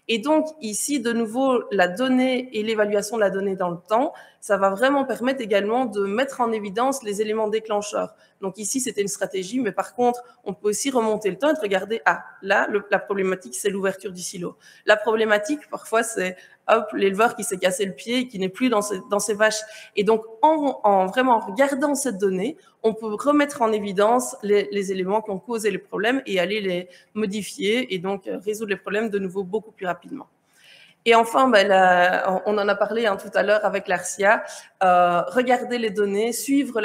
Et donc, ici, de nouveau, la donnée et l'évaluation de la donnée dans le temps, ça va vraiment permettre également de mettre en évidence les éléments déclencheurs. Donc ici, c'était une stratégie, mais par contre, on peut aussi remonter le temps et de regarder, ah, là, la problématique, c'est l'ouverture du silo. La problématique, parfois, c'est hop, l'éleveur qui s'est cassé le pied et qui n'est plus dans ses vaches. Et donc, en vraiment regardant cette donnée, on peut remettre en évidence les éléments qui ont causé les problèmes et aller les modifier et donc résoudre les problèmes de nouveau beaucoup plus rapidement. Et enfin, on en a parlé tout à l'heure avec l'ARSIA, regarder les données, suivre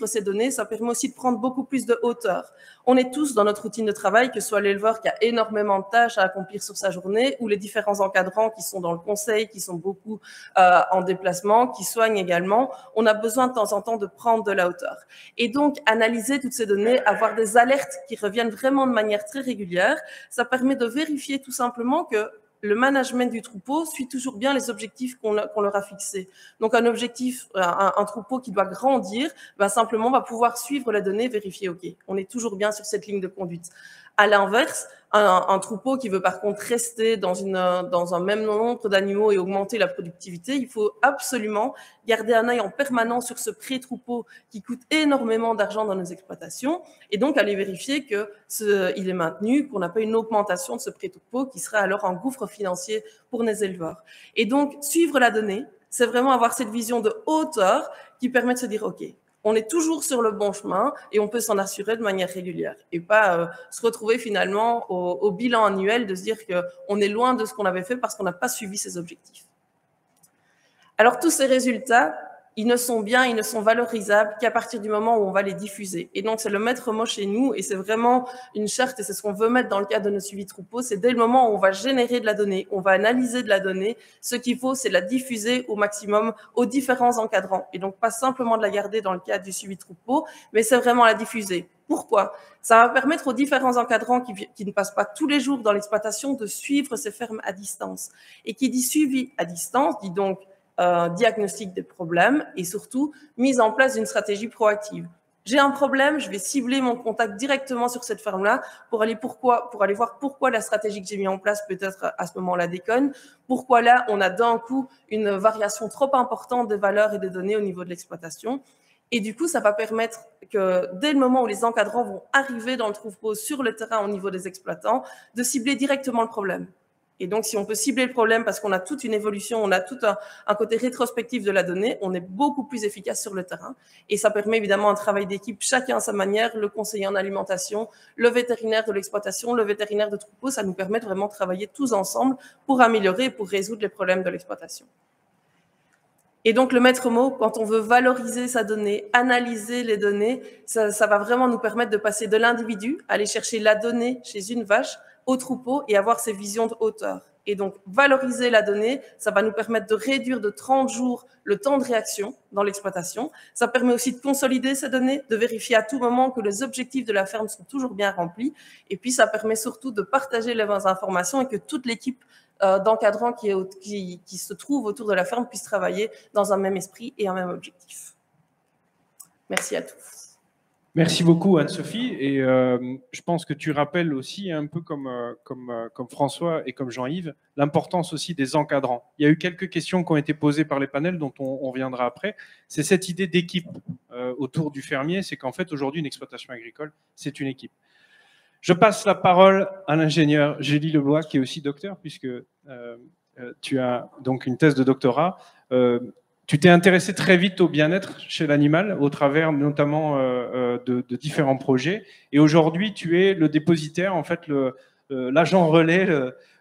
ces données, ça permet aussi de prendre beaucoup plus de hauteur. On est tous dans notre routine de travail, que ce soit l'éleveur qui a énormément de tâches à accomplir sur sa journée, ou les différents encadrants qui sont dans le conseil, qui sont beaucoup en déplacement, qui soignent également. On a besoin de temps en temps de prendre de la hauteur. Et donc, analyser toutes ces données, avoir des alertes qui reviennent vraiment de manière très régulière, ça permet de vérifier tout simplement que le management du troupeau suit toujours bien les objectifs qu'on leur a fixés. Donc, un objectif, un troupeau qui doit grandir, simplement va pouvoir suivre la donnée, vérifier, OK, on est toujours bien sur cette ligne de conduite. À l'inverse, un troupeau qui veut par contre rester dans un même nombre d'animaux et augmenter la productivité, il faut absolument garder un œil en permanence sur ce pré-troupeau qui coûte énormément d'argent dans nos exploitations et donc aller vérifier qu'il est maintenu, qu'on n'a pas une augmentation de ce pré-troupeau qui serait alors un gouffre financier pour nos éleveurs. Et donc, suivre la donnée, c'est vraiment avoir cette vision de hauteur qui permet de se dire, OK, on est toujours sur le bon chemin et on peut s'en assurer de manière régulière et pas se retrouver finalement au bilan annuel de se dire qu'on est loin de ce qu'on avait fait parce qu'on n'a pas suivi ses objectifs. Alors, tous ces résultats, ils ne sont valorisables qu'à partir du moment où on va les diffuser. Et donc, c'est le maître mot chez nous et c'est vraiment une charte et c'est ce qu'on veut mettre dans le cadre de nos suivis troupeaux. C'est dès le moment où on va générer de la donnée, on va analyser de la donnée, ce qu'il faut, c'est la diffuser au maximum aux différents encadrants. Et donc, pas simplement de la garder dans le cadre du suivi troupeau, mais c'est vraiment la diffuser. Pourquoi? Ça va permettre aux différents encadrants qui ne passent pas tous les jours dans l'exploitation de suivre ces fermes à distance. Et qui dit suivi à distance, dit donc diagnostic des problèmes et surtout mise en place d'une stratégie proactive. J'ai un problème, je vais cibler mon contact directement sur cette ferme-là pour aller voir pourquoi la stratégie que j'ai mise en place peut-être à ce moment-là déconne, pourquoi là on a d'un coup une variation trop importante des valeurs et des données au niveau de l'exploitation. Et du coup, ça va permettre que dès le moment où les encadrants vont arriver dans le troupeau sur le terrain au niveau des exploitants, de cibler directement le problème. Et donc, si on peut cibler le problème parce qu'on a toute une évolution, on a tout un côté rétrospectif de la donnée, on est beaucoup plus efficace sur le terrain. Et ça permet évidemment un travail d'équipe, chacun à sa manière, le conseiller en alimentation, le vétérinaire de l'exploitation, le vétérinaire de troupeau, ça nous permet de vraiment travailler tous ensemble pour améliorer et pour résoudre les problèmes de l'exploitation. Et donc, le maître mot, quand on veut valoriser sa donnée, analyser les données, ça va vraiment nous permettre de passer de l'individu, aller chercher la donnée chez une vache, au troupeau et avoir ces visions de hauteur. Et donc, valoriser la donnée, ça va nous permettre de réduire de 30 jours le temps de réaction dans l'exploitation. Ça permet aussi de consolider ces données, de vérifier à tout moment que les objectifs de la ferme sont toujours bien remplis. Et puis, ça permet surtout de partager les bonnes informations et que toute l'équipe d'encadrants qui se trouve autour de la ferme puisse travailler dans un même esprit et un même objectif. Merci à tous. Merci beaucoup Anne-Sophie, et je pense que tu rappelles aussi un peu comme François et comme Jean-Yves, l'importance aussi des encadrants. Il y a eu quelques questions qui ont été posées par les panels dont on reviendra après. C'est cette idée d'équipe autour du fermier, c'est qu'en fait aujourd'hui une exploitation agricole, c'est une équipe. Je passe la parole à l'ingénieur Gélie Lebois, qui est aussi docteur, puisque tu as donc une thèse de doctorat. Tu t'es intéressé très vite au bien-être chez l'animal, au travers notamment de différents projets. Et aujourd'hui, tu es le dépositaire, en fait, l'agent relais,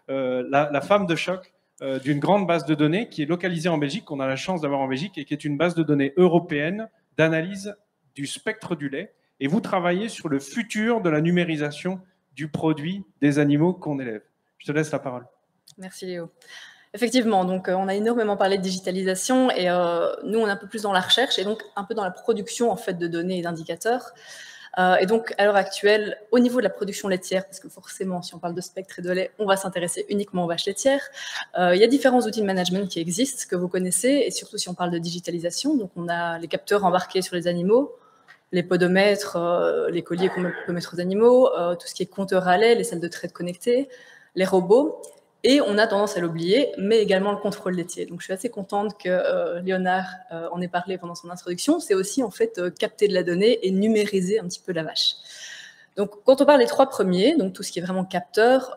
la femme de choc d'une grande base de données qui est localisée en Belgique, qu'on a la chance d'avoir en Belgique, et qui est une base de données européenne d'analyse du spectre du lait. Et vous travaillez sur le futur de la numérisation du produit des animaux qu'on élève. Je te laisse la parole. Merci Léo. Effectivement, donc on a énormément parlé de digitalisation et nous on est un peu plus dans la recherche et donc un peu dans la production en fait de données et d'indicateurs. Et donc à l'heure actuelle, au niveau de la production laitière, parce que forcément si on parle de spectre et de lait, on va s'intéresser uniquement aux vaches laitières. Il y a différents outils de management qui existent, que vous connaissez, et surtout si on parle de digitalisation, donc on a les capteurs embarqués sur les animaux, les podomètres, les colliers qu'on peut mettre aux animaux, tout ce qui est compteur à lait, les salles de traite connectées, les robots. Et on a tendance à l'oublier, mais également le contrôle laitier. Donc je suis assez contente que Léonard en ait parlé pendant son introduction. C'est aussi en fait capter de la donnée et numériser un petit peu la vache. Donc quand on parle des trois premiers, donc tout ce qui est vraiment capteur,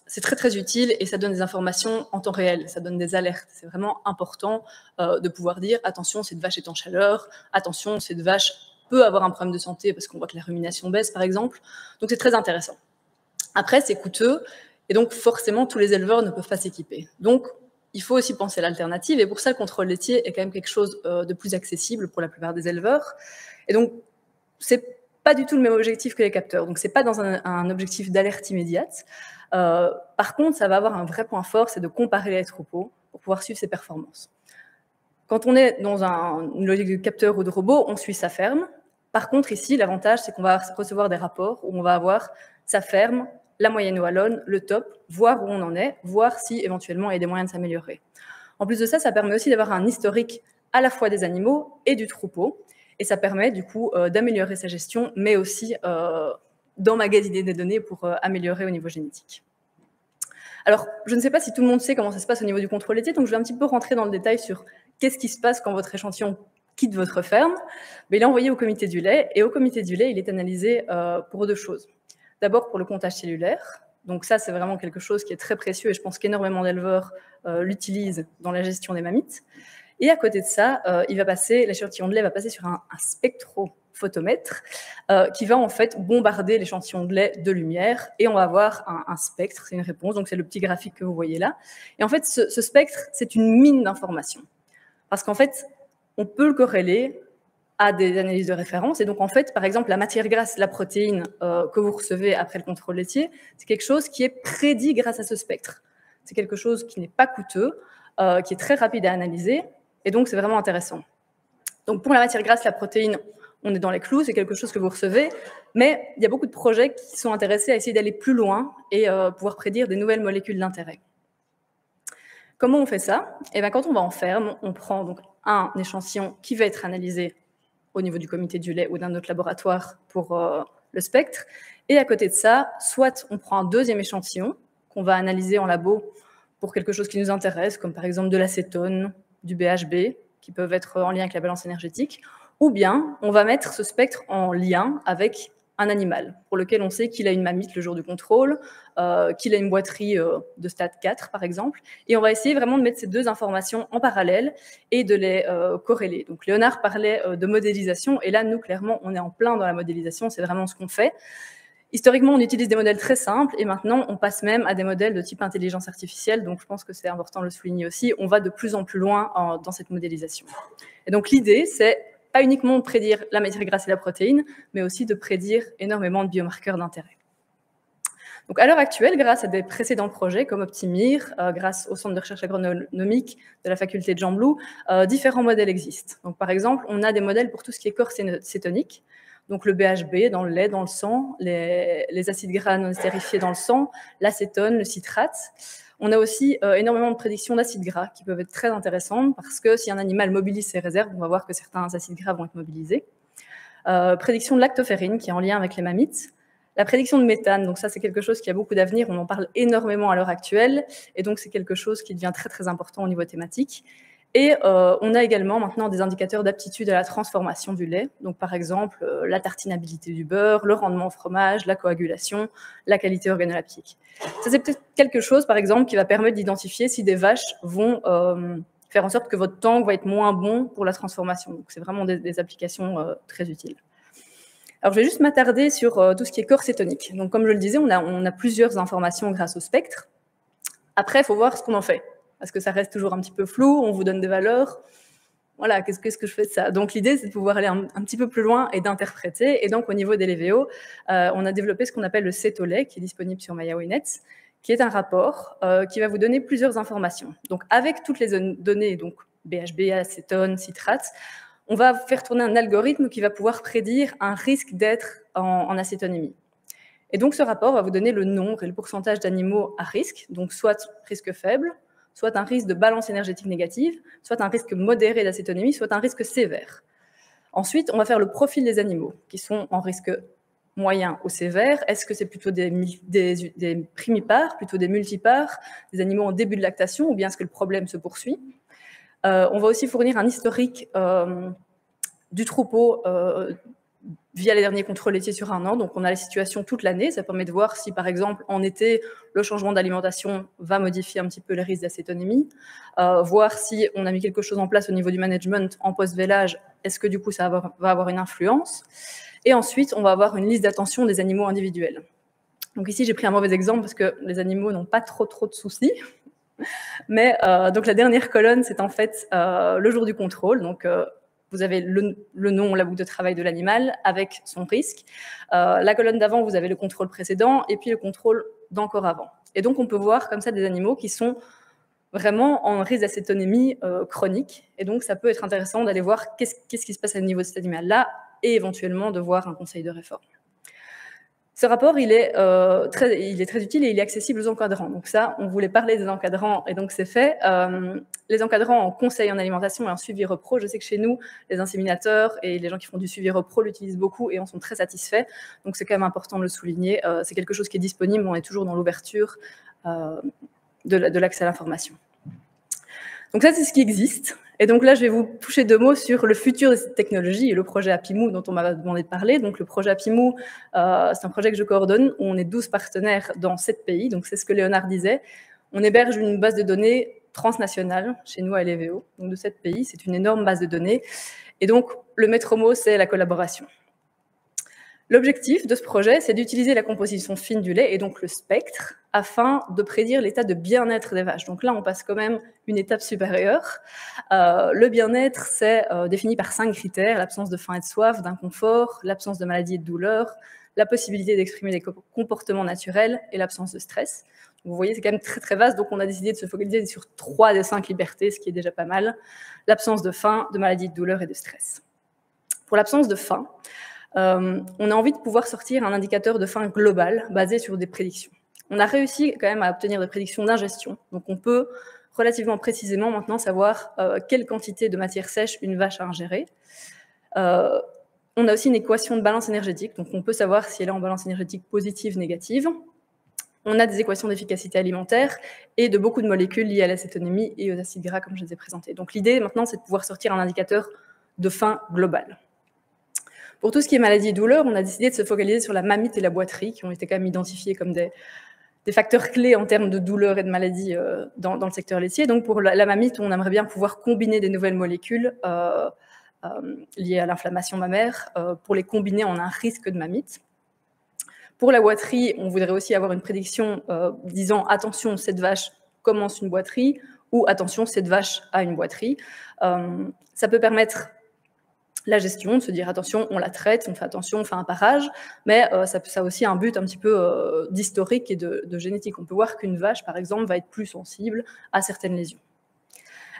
c'est très très utile et ça donne des informations en temps réel, ça donne des alertes. C'est vraiment important de pouvoir dire attention, cette vache est en chaleur, attention, cette vache peut avoir un problème de santé parce qu'on voit que la rumination baisse par exemple. Donc c'est très intéressant. Après c'est coûteux. Et donc, forcément, tous les éleveurs ne peuvent pas s'équiper. Donc, il faut aussi penser à l'alternative. Et pour ça, le contrôle laitier est quand même quelque chose de plus accessible pour la plupart des éleveurs. Et donc, c'est pas du tout le même objectif que les capteurs. Donc, c'est pas dans un objectif d'alerte immédiate. Par contre, ça va avoir un vrai point fort, c'est de comparer les troupeaux pour pouvoir suivre ses performances. Quand on est dans une logique de capteur ou de robot, on suit sa ferme. Par contre, ici, l'avantage, c'est qu'on va recevoir des rapports où on va avoir sa ferme, la moyenne wallonne, le top, voir où on en est, voir si éventuellement il y a des moyens de s'améliorer. En plus de ça, ça permet aussi d'avoir un historique à la fois des animaux et du troupeau, et ça permet du coup d'améliorer sa gestion, mais aussi d'emmagasiner des données pour améliorer au niveau génétique. Alors, je ne sais pas si tout le monde sait comment ça se passe au niveau du contrôle laitier, donc je vais un petit peu rentrer dans le détail sur qu'est-ce qui se passe quand votre échantillon quitte votre ferme. Mais il est envoyé au comité du lait, et au comité du lait, il est analysé pour deux choses. D'abord pour le comptage cellulaire. Donc ça, c'est vraiment quelque chose qui est très précieux et je pense qu'énormément d'éleveurs l'utilisent dans la gestion des mammites. Et à côté de ça, l'échantillon de lait va passer sur un spectrophotomètre qui va en fait bombarder l'échantillon de lait de lumière et on va avoir un spectre, c'est une réponse, donc c'est le petit graphique que vous voyez là. Et en fait, ce spectre, c'est une mine d'informations. Parce qu'en fait, on peut le corréler à des analyses de référence. Et donc, en fait, par exemple, la matière grasse, la protéine que vous recevez après le contrôle laitier, c'est quelque chose qui est prédit grâce à ce spectre. C'est quelque chose qui n'est pas coûteux, qui est très rapide à analyser, et donc c'est vraiment intéressant. Donc, pour la matière grasse, la protéine, on est dans les clous, c'est quelque chose que vous recevez, mais il y a beaucoup de projets qui sont intéressés à essayer d'aller plus loin et pouvoir prédire des nouvelles molécules d'intérêt. Comment on fait ça? Eh bien, quand on va en ferme, on prend donc un échantillon qui va être analysé au niveau du comité du lait ou d'un autre laboratoire pour le spectre. Et à côté de ça, soit on prend un deuxième échantillon qu'on va analyser en labo pour quelque chose qui nous intéresse, comme par exemple de l'acétone, du BHB, qui peuvent être en lien avec la balance énergétique, ou bien on va mettre ce spectre en lien avec un animal, pour lequel on sait qu'il a une mamite le jour du contrôle, qu'il a une boiterie de stade 4, par exemple. Et on va essayer vraiment de mettre ces deux informations en parallèle et de les corréler. Donc, Léonard parlait de modélisation, et là, nous, clairement, on est en plein dans la modélisation, c'est vraiment ce qu'on fait. Historiquement, on utilise des modèles très simples, et maintenant, on passe même à des modèles de type intelligence artificielle, donc je pense que c'est important de le souligner aussi. On va de plus en plus loin dans cette modélisation. Et donc, l'idée, c'est pas uniquement de prédire la matière grasse et la protéine, mais aussi de prédire énormément de biomarqueurs d'intérêt. Donc, à l'heure actuelle, grâce à des précédents projets comme Optimir, grâce au Centre de recherche agronomique de la faculté de Jean Blou, différents modèles existent. Donc, par exemple, on a des modèles pour tout ce qui est corps cétonique, donc le BHB dans le lait, dans le sang, les acides gras non estérifiés dans le sang, l'acétone, le citrate. On a aussi énormément de prédictions d'acides gras qui peuvent être très intéressantes parce que si un animal mobilise ses réserves, on va voir que certains acides gras vont être mobilisés. Prédiction de lactoferrine qui est en lien avec les mammites. La prédiction de méthane, donc ça c'est quelque chose qui a beaucoup d'avenir, on en parle énormément à l'heure actuelle, et donc c'est quelque chose qui devient très très important au niveau thématique. Et on a également maintenant des indicateurs d'aptitude à la transformation du lait, donc par exemple la tartinabilité du beurre, le rendement au fromage, la coagulation, la qualité organoleptique. Ça c'est peut-être quelque chose par exemple qui va permettre d'identifier si des vaches vont faire en sorte que votre tank va être moins bon pour la transformation. Donc c'est vraiment des applications très utiles. Alors, je vais juste m'attarder sur tout ce qui est corps cétonique. Donc, comme je le disais, on a plusieurs informations grâce au spectre. Après, il faut voir ce qu'on en fait, parce que ça reste toujours un petit peu flou, on vous donne des valeurs. Voilà, qu'est-ce que je fais de ça? Donc, l'idée, c'est de pouvoir aller un petit peu plus loin et d'interpréter. Et donc, au niveau des LVO, on a développé ce qu'on appelle le Cétolait, qui est disponible sur MayaWinnet, qui est un rapport qui va vous donner plusieurs informations. Donc, avec toutes les données, donc BHB, acétone, citrate, on va faire tourner un algorithme qui va pouvoir prédire un risque d'être en acétonémie. Et donc, ce rapport va vous donner le nombre et le pourcentage d'animaux à risque, donc soit risque faible, soit un risque de balance énergétique négative, soit un risque modéré d'acétonémie, soit un risque sévère. Ensuite, on va faire le profil des animaux qui sont en risque moyen ou sévère. Est-ce que c'est plutôt des primipares, plutôt des multipares, des animaux en début de lactation, ou bien est-ce que le problème se poursuit? On va aussi fournir un historique du troupeau via les derniers contrôles laitiers sur un an. Donc, on a la situation toute l'année. Ça permet de voir si, par exemple, en été, le changement d'alimentation va modifier un petit peu les risques d'acétonémie. Voir si on a mis quelque chose en place au niveau du management en post-vélage. Est-ce que, du coup, ça va avoir une influence? Et ensuite, on va avoir une liste d'attention des animaux individuels. Donc ici, j'ai pris un mauvais exemple parce que les animaux n'ont pas trop de soucis. Mais donc la dernière colonne, c'est en fait le jour du contrôle. Donc vous avez le nom, la boucle de travail de l'animal avec son risque. La colonne d'avant, vous avez le contrôle précédent et puis le contrôle d'encore avant. Et donc on peut voir comme ça des animaux qui sont vraiment en risque d'acétonémie chronique. Et donc ça peut être intéressant d'aller voir qu'est-ce qui se passe à niveau de cet animal-là et éventuellement de voir un conseil de réforme. Ce rapport, il est très utile et il est accessible aux encadrants. Donc ça, on voulait parler des encadrants et donc c'est fait. Les encadrants en conseil en alimentation et en suivi repro, je sais que chez nous, les inséminateurs et les gens qui font du suivi repro l'utilisent beaucoup et en sont très satisfaits. Donc c'est quand même important de le souligner. C'est quelque chose qui est disponible, on est toujours dans l'ouverture de l'accès à l'information. Donc ça, c'est ce qui existe. Et donc là, je vais vous toucher 2 mots sur le futur de cette technologie et le projet Apimou dont on m'a demandé de parler. Donc le projet Apimou, c'est un projet que je coordonne où on est 12 partenaires dans 7 pays. Donc c'est ce que Léonard disait. On héberge une base de données transnationale chez nous à LVO, donc de 7 pays. C'est une énorme base de données. Et donc le maître mot, c'est la collaboration. L'objectif de ce projet, c'est d'utiliser la composition fine du lait et donc le spectre afin de prédire l'état de bien-être des vaches. Donc là, on passe quand même une étape supérieure. Le bien-être, c'est défini par 5 critères: l'absence de faim et de soif, d'inconfort, l'absence de maladie et de douleur, la possibilité d'exprimer des comportements naturels et l'absence de stress. Donc, vous voyez, c'est quand même très très vaste, donc on a décidé de se focaliser sur 3 des 5 libertés, ce qui est déjà pas mal: l'absence de faim, de maladie, de douleur et de stress. Pour l'absence de faim, on a envie de pouvoir sortir un indicateur de faim global basé sur des prédictions. On a réussi quand même à obtenir des prédictions d'ingestion. Donc on peut relativement précisément maintenant savoir quelle quantité de matière sèche une vache a ingérée. On a aussi une équation de balance énergétique. Donc on peut savoir si elle est en balance énergétique positive, négative. On a des équations d'efficacité alimentaire et de beaucoup de molécules liées à l'acétonémie et aux acides gras, comme je les ai présentés. Donc l'idée maintenant, c'est de pouvoir sortir un indicateur de faim global. Pour tout ce qui est maladie et douleur, on a décidé de se focaliser sur la mamite et la boiterie, qui ont été quand même identifiés comme des facteurs clés en termes de douleur et de maladie dans le secteur laitier. Donc pour la mamite, on aimerait bien pouvoir combiner des nouvelles molécules liées à l'inflammation mammaire pour les combiner en un risque de mamite. Pour la boiterie, on voudrait aussi avoir une prédiction disant « attention, cette vache commence une boiterie » ou « attention, cette vache a une boiterie ». Ça peut permettre la gestion, de se dire attention, on la traite, on fait attention, on fait un parage, mais ça a aussi un but un petit peu d'historique et de génétique. On peut voir qu'une vache, par exemple, va être plus sensible à certaines lésions.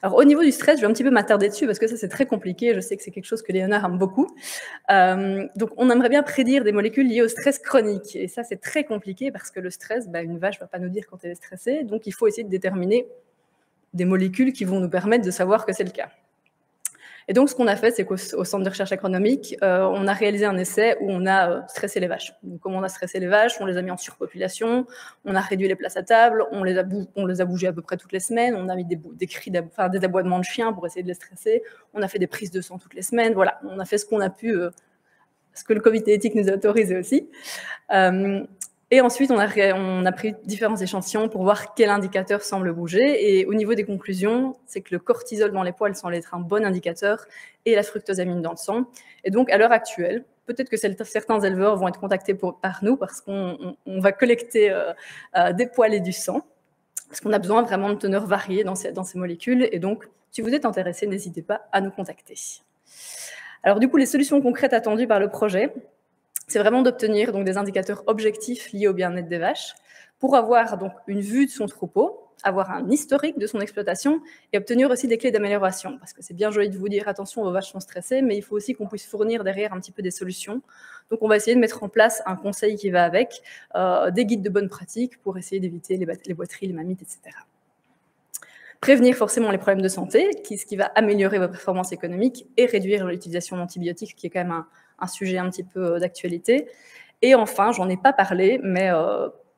Alors, au niveau du stress, je vais un petit peu m'attarder dessus parce que ça, c'est très compliqué. Je sais que c'est quelque chose que Léonard aime beaucoup. Donc, on aimerait bien prédire des molécules liées au stress chronique. Et ça, c'est très compliqué parce que le stress, une vache ne va pas nous dire quand elle est stressée. Donc, il faut essayer de déterminer des molécules qui vont nous permettre de savoir que c'est le cas. Et donc, ce qu'on a fait, c'est qu'au Centre de recherche agronomique, on a réalisé un essai où on a stressé les vaches. Donc, comme on a stressé les vaches, on les a mis en surpopulation, on a réduit les places à table, on les a bougées à peu près toutes les semaines, on a mis des cris, des aboiements de chiens pour essayer de les stresser, on a fait des prises de sang toutes les semaines, voilà, on a fait ce qu'on a pu, ce que le comité éthique nous a autorisé aussi. Et ensuite, on a pris différents échantillons pour voir quel indicateur semble bouger. Et au niveau des conclusions, c'est que le cortisol dans les poils semble être un bon indicateur et la fructosamine dans le sang. Et donc, à l'heure actuelle, peut-être que certains éleveurs vont être contactés par nous parce qu'on va collecter des poils et du sang, parce qu'on a besoin vraiment de teneurs variées dans ces molécules. Et donc, si vous êtes intéressé, n'hésitez pas à nous contacter. Alors du coup, les solutions concrètes attendues par le projet, c'est vraiment d'obtenir donc des indicateurs objectifs liés au bien-être des vaches pour avoir donc une vue de son troupeau, avoir un historique de son exploitation et obtenir aussi des clés d'amélioration. Parce que c'est bien joli de vous dire attention, vos vaches sont stressées, mais il faut aussi qu'on puisse fournir derrière un petit peu des solutions. Donc on va essayer de mettre en place un conseil qui va avec, des guides de bonnes pratiques pour essayer d'éviter les boiteries, les mammites, etc. Prévenir forcément les problèmes de santé, ce qui va améliorer vos performances économiques et réduire l'utilisation d'antibiotiques, qui est quand même un sujet un petit peu d'actualité. Et enfin, j'en ai pas parlé, mais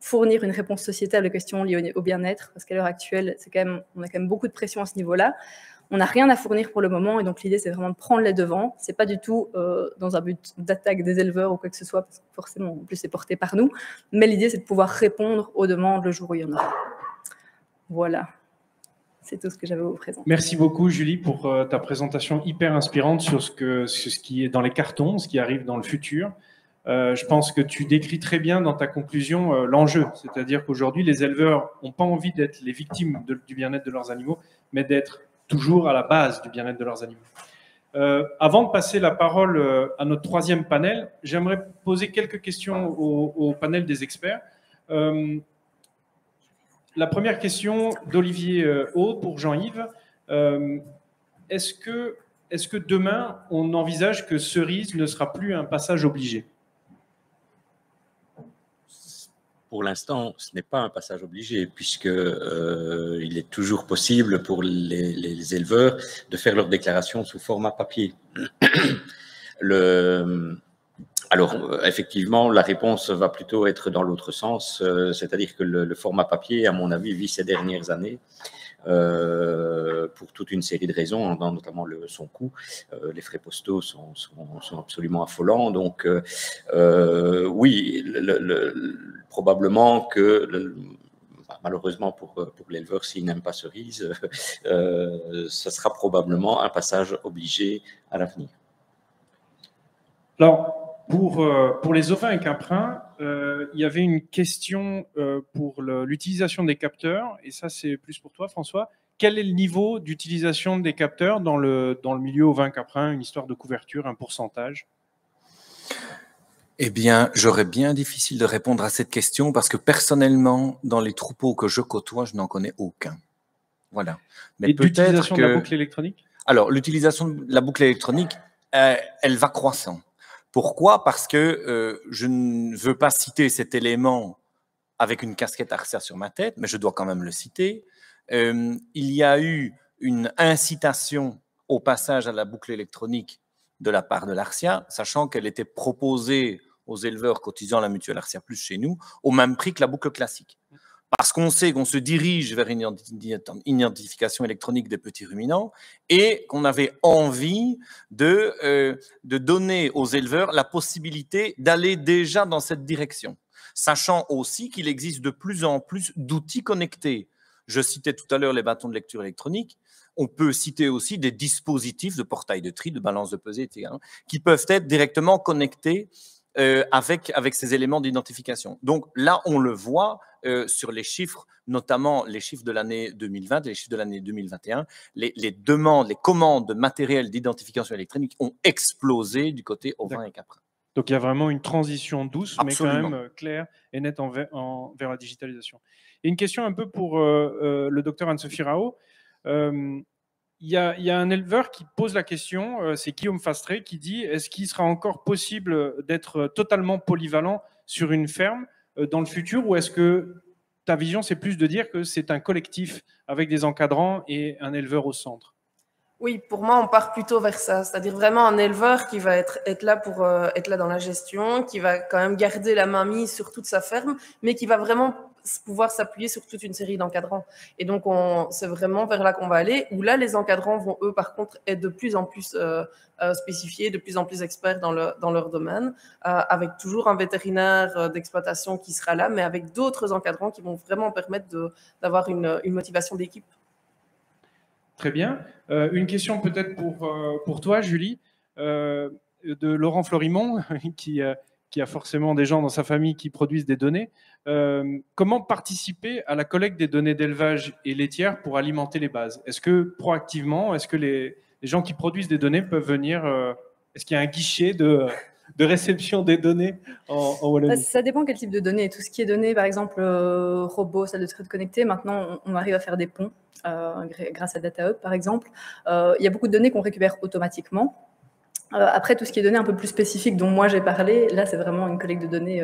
fournir une réponse sociétale aux questions liées au bien-être, parce qu'à l'heure actuelle, on a quand même beaucoup de pression à ce niveau-là. On n'a rien à fournir pour le moment, et donc l'idée, c'est vraiment de prendre les devants. C'est pas du tout dans un but d'attaque des éleveurs ou quoi que ce soit, parce que forcément, en plus, c'est porté par nous. Mais l'idée, c'est de pouvoir répondre aux demandes le jour où il y en a. Voilà. C'est tout ce que j'avais à vous présenter. Merci beaucoup, Julie, pour ta présentation hyper inspirante sur ce qui est dans les cartons, ce qui arrive dans le futur. Je pense que tu décris très bien dans ta conclusion l'enjeu. C'est-à-dire qu'aujourd'hui, les éleveurs n'ont pas envie d'être les victimes du bien-être de leurs animaux, mais d'être toujours à la base du bien-être de leurs animaux. Avant de passer la parole à notre troisième panel, j'aimerais poser quelques questions au panel des experts. La première question d'Olivier Haut pour Jean-Yves. Est-ce que demain, on envisage que cerise ne sera plus un passage obligé? Pour l'instant, ce n'est pas un passage obligé, puisque il est toujours possible pour les éleveurs de faire leur déclaration sous format papier. Alors, effectivement, la réponse va plutôt être dans l'autre sens, c'est-à-dire que le format papier, à mon avis, vit ces dernières années, pour toute une série de raisons, notamment son coût. Les frais postaux sont absolument affolants. Donc, oui, probablement que, malheureusement pour l'éleveur, s'il n'aime pas cerise, ce sera probablement un passage obligé à l'avenir. Alors, pour les ovins et caprins, il y avait une question pour l'utilisation des capteurs, et ça c'est plus pour toi François. Quel est le niveau d'utilisation des capteurs dans le milieu ovin-caprin, une histoire de couverture, un pourcentage? Eh bien, j'aurais bien difficile de répondre à cette question parce que personnellement, dans les troupeaux que je côtoie, je n'en connais aucun. Voilà. Mais et l'utilisation de la boucle électronique? Alors, l'utilisation de la boucle électronique, elle va croissant. Pourquoi? Parce que je ne veux pas citer cet élément avec une casquette Arcia sur ma tête, mais je dois quand même le citer. Il y a eu une incitation au passage à la boucle électronique de la part de l'Arcia, sachant qu'elle était proposée aux éleveurs cotisant la mutuelle Arcia Plus chez nous, au même prix que la boucle classique. Parce qu'on sait qu'on se dirige vers une identification électronique des petits ruminants et qu'on avait envie de donner aux éleveurs la possibilité d'aller déjà dans cette direction, sachant aussi qu'il existe de plus en plus d'outils connectés. Je citais tout à l'heure les bâtons de lecture électronique. On peut citer aussi des dispositifs de portail de tri, de balance de pesée, etc., qui peuvent être directement connectés avec ces éléments d'identification. Donc là, on le voit sur les chiffres, notamment les chiffres de l'année 2020 et les chiffres de l'année 2021, les demandes, les commandes de matériel d'identification électronique ont explosé du côté ovin et caprin. Donc il y a vraiment une transition douce, Absolument. mais quand même claire et nette vers la digitalisation. Et une question un peu pour le docteur Anne-Sophie Rao. Il y a un éleveur qui pose la question, c'est Guillaume Fastré, qui dit: est-ce qu'il sera encore possible d'être totalement polyvalent sur une ferme dans le futur, ou est-ce que ta vision, c'est plus de dire que c'est un collectif avec des encadrants et un éleveur au centre? Oui, pour moi, on part plutôt vers ça. C'est-à-dire vraiment un éleveur qui va être là pour être là dans la gestion, qui va quand même garder la main mise sur toute sa ferme, mais qui va vraiment pouvoir s'appuyer sur toute une série d'encadrants. Et donc, c'est vraiment vers là qu'on va aller, où là, les encadrants vont, eux, par contre, être de plus en plus spécifiés, de plus en plus experts dans leur domaine, avec toujours un vétérinaire d'exploitation qui sera là, mais avec d'autres encadrants qui vont vraiment permettre d'avoir une motivation d'équipe. Très bien. Une question peut-être pour toi, Julie, de Laurent Florimond, qui a forcément des gens dans sa famille qui produisent des données. Comment participer à la collecte des données d'élevage et laitière pour alimenter les bases? Est-ce que proactivement, est-ce que les gens qui produisent des données peuvent venir? Est-ce qu'il y a un guichet de réception des données en Wallonie? Ça dépend quel type de données. Tout ce qui est données, par exemple, robots, salles de traite connectées, maintenant, on arrive à faire des ponts grâce à Data Hub, par exemple. Il y a beaucoup de données qu'on récupère automatiquement. Après, tout ce qui est données un peu plus spécifiques dont moi j'ai parlé, là, c'est vraiment une collecte de données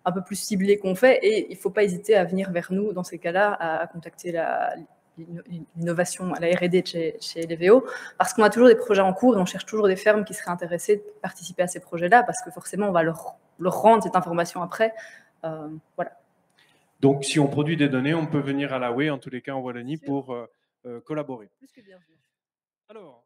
un peu plus ciblée qu'on fait. Et il ne faut pas hésiter à venir vers nous, dans ces cas-là, à contacter l'innovation à la R&D de chez Leveo, parce qu'on a toujours des projets en cours et on cherche toujours des fermes qui seraient intéressées de participer à ces projets-là, parce que forcément, on va leur rendre cette information après. Voilà. Donc, si on produit des données, on peut venir à la WE, en tous les cas en Wallonie, pour collaborer. Plus que bienvenue. Alors,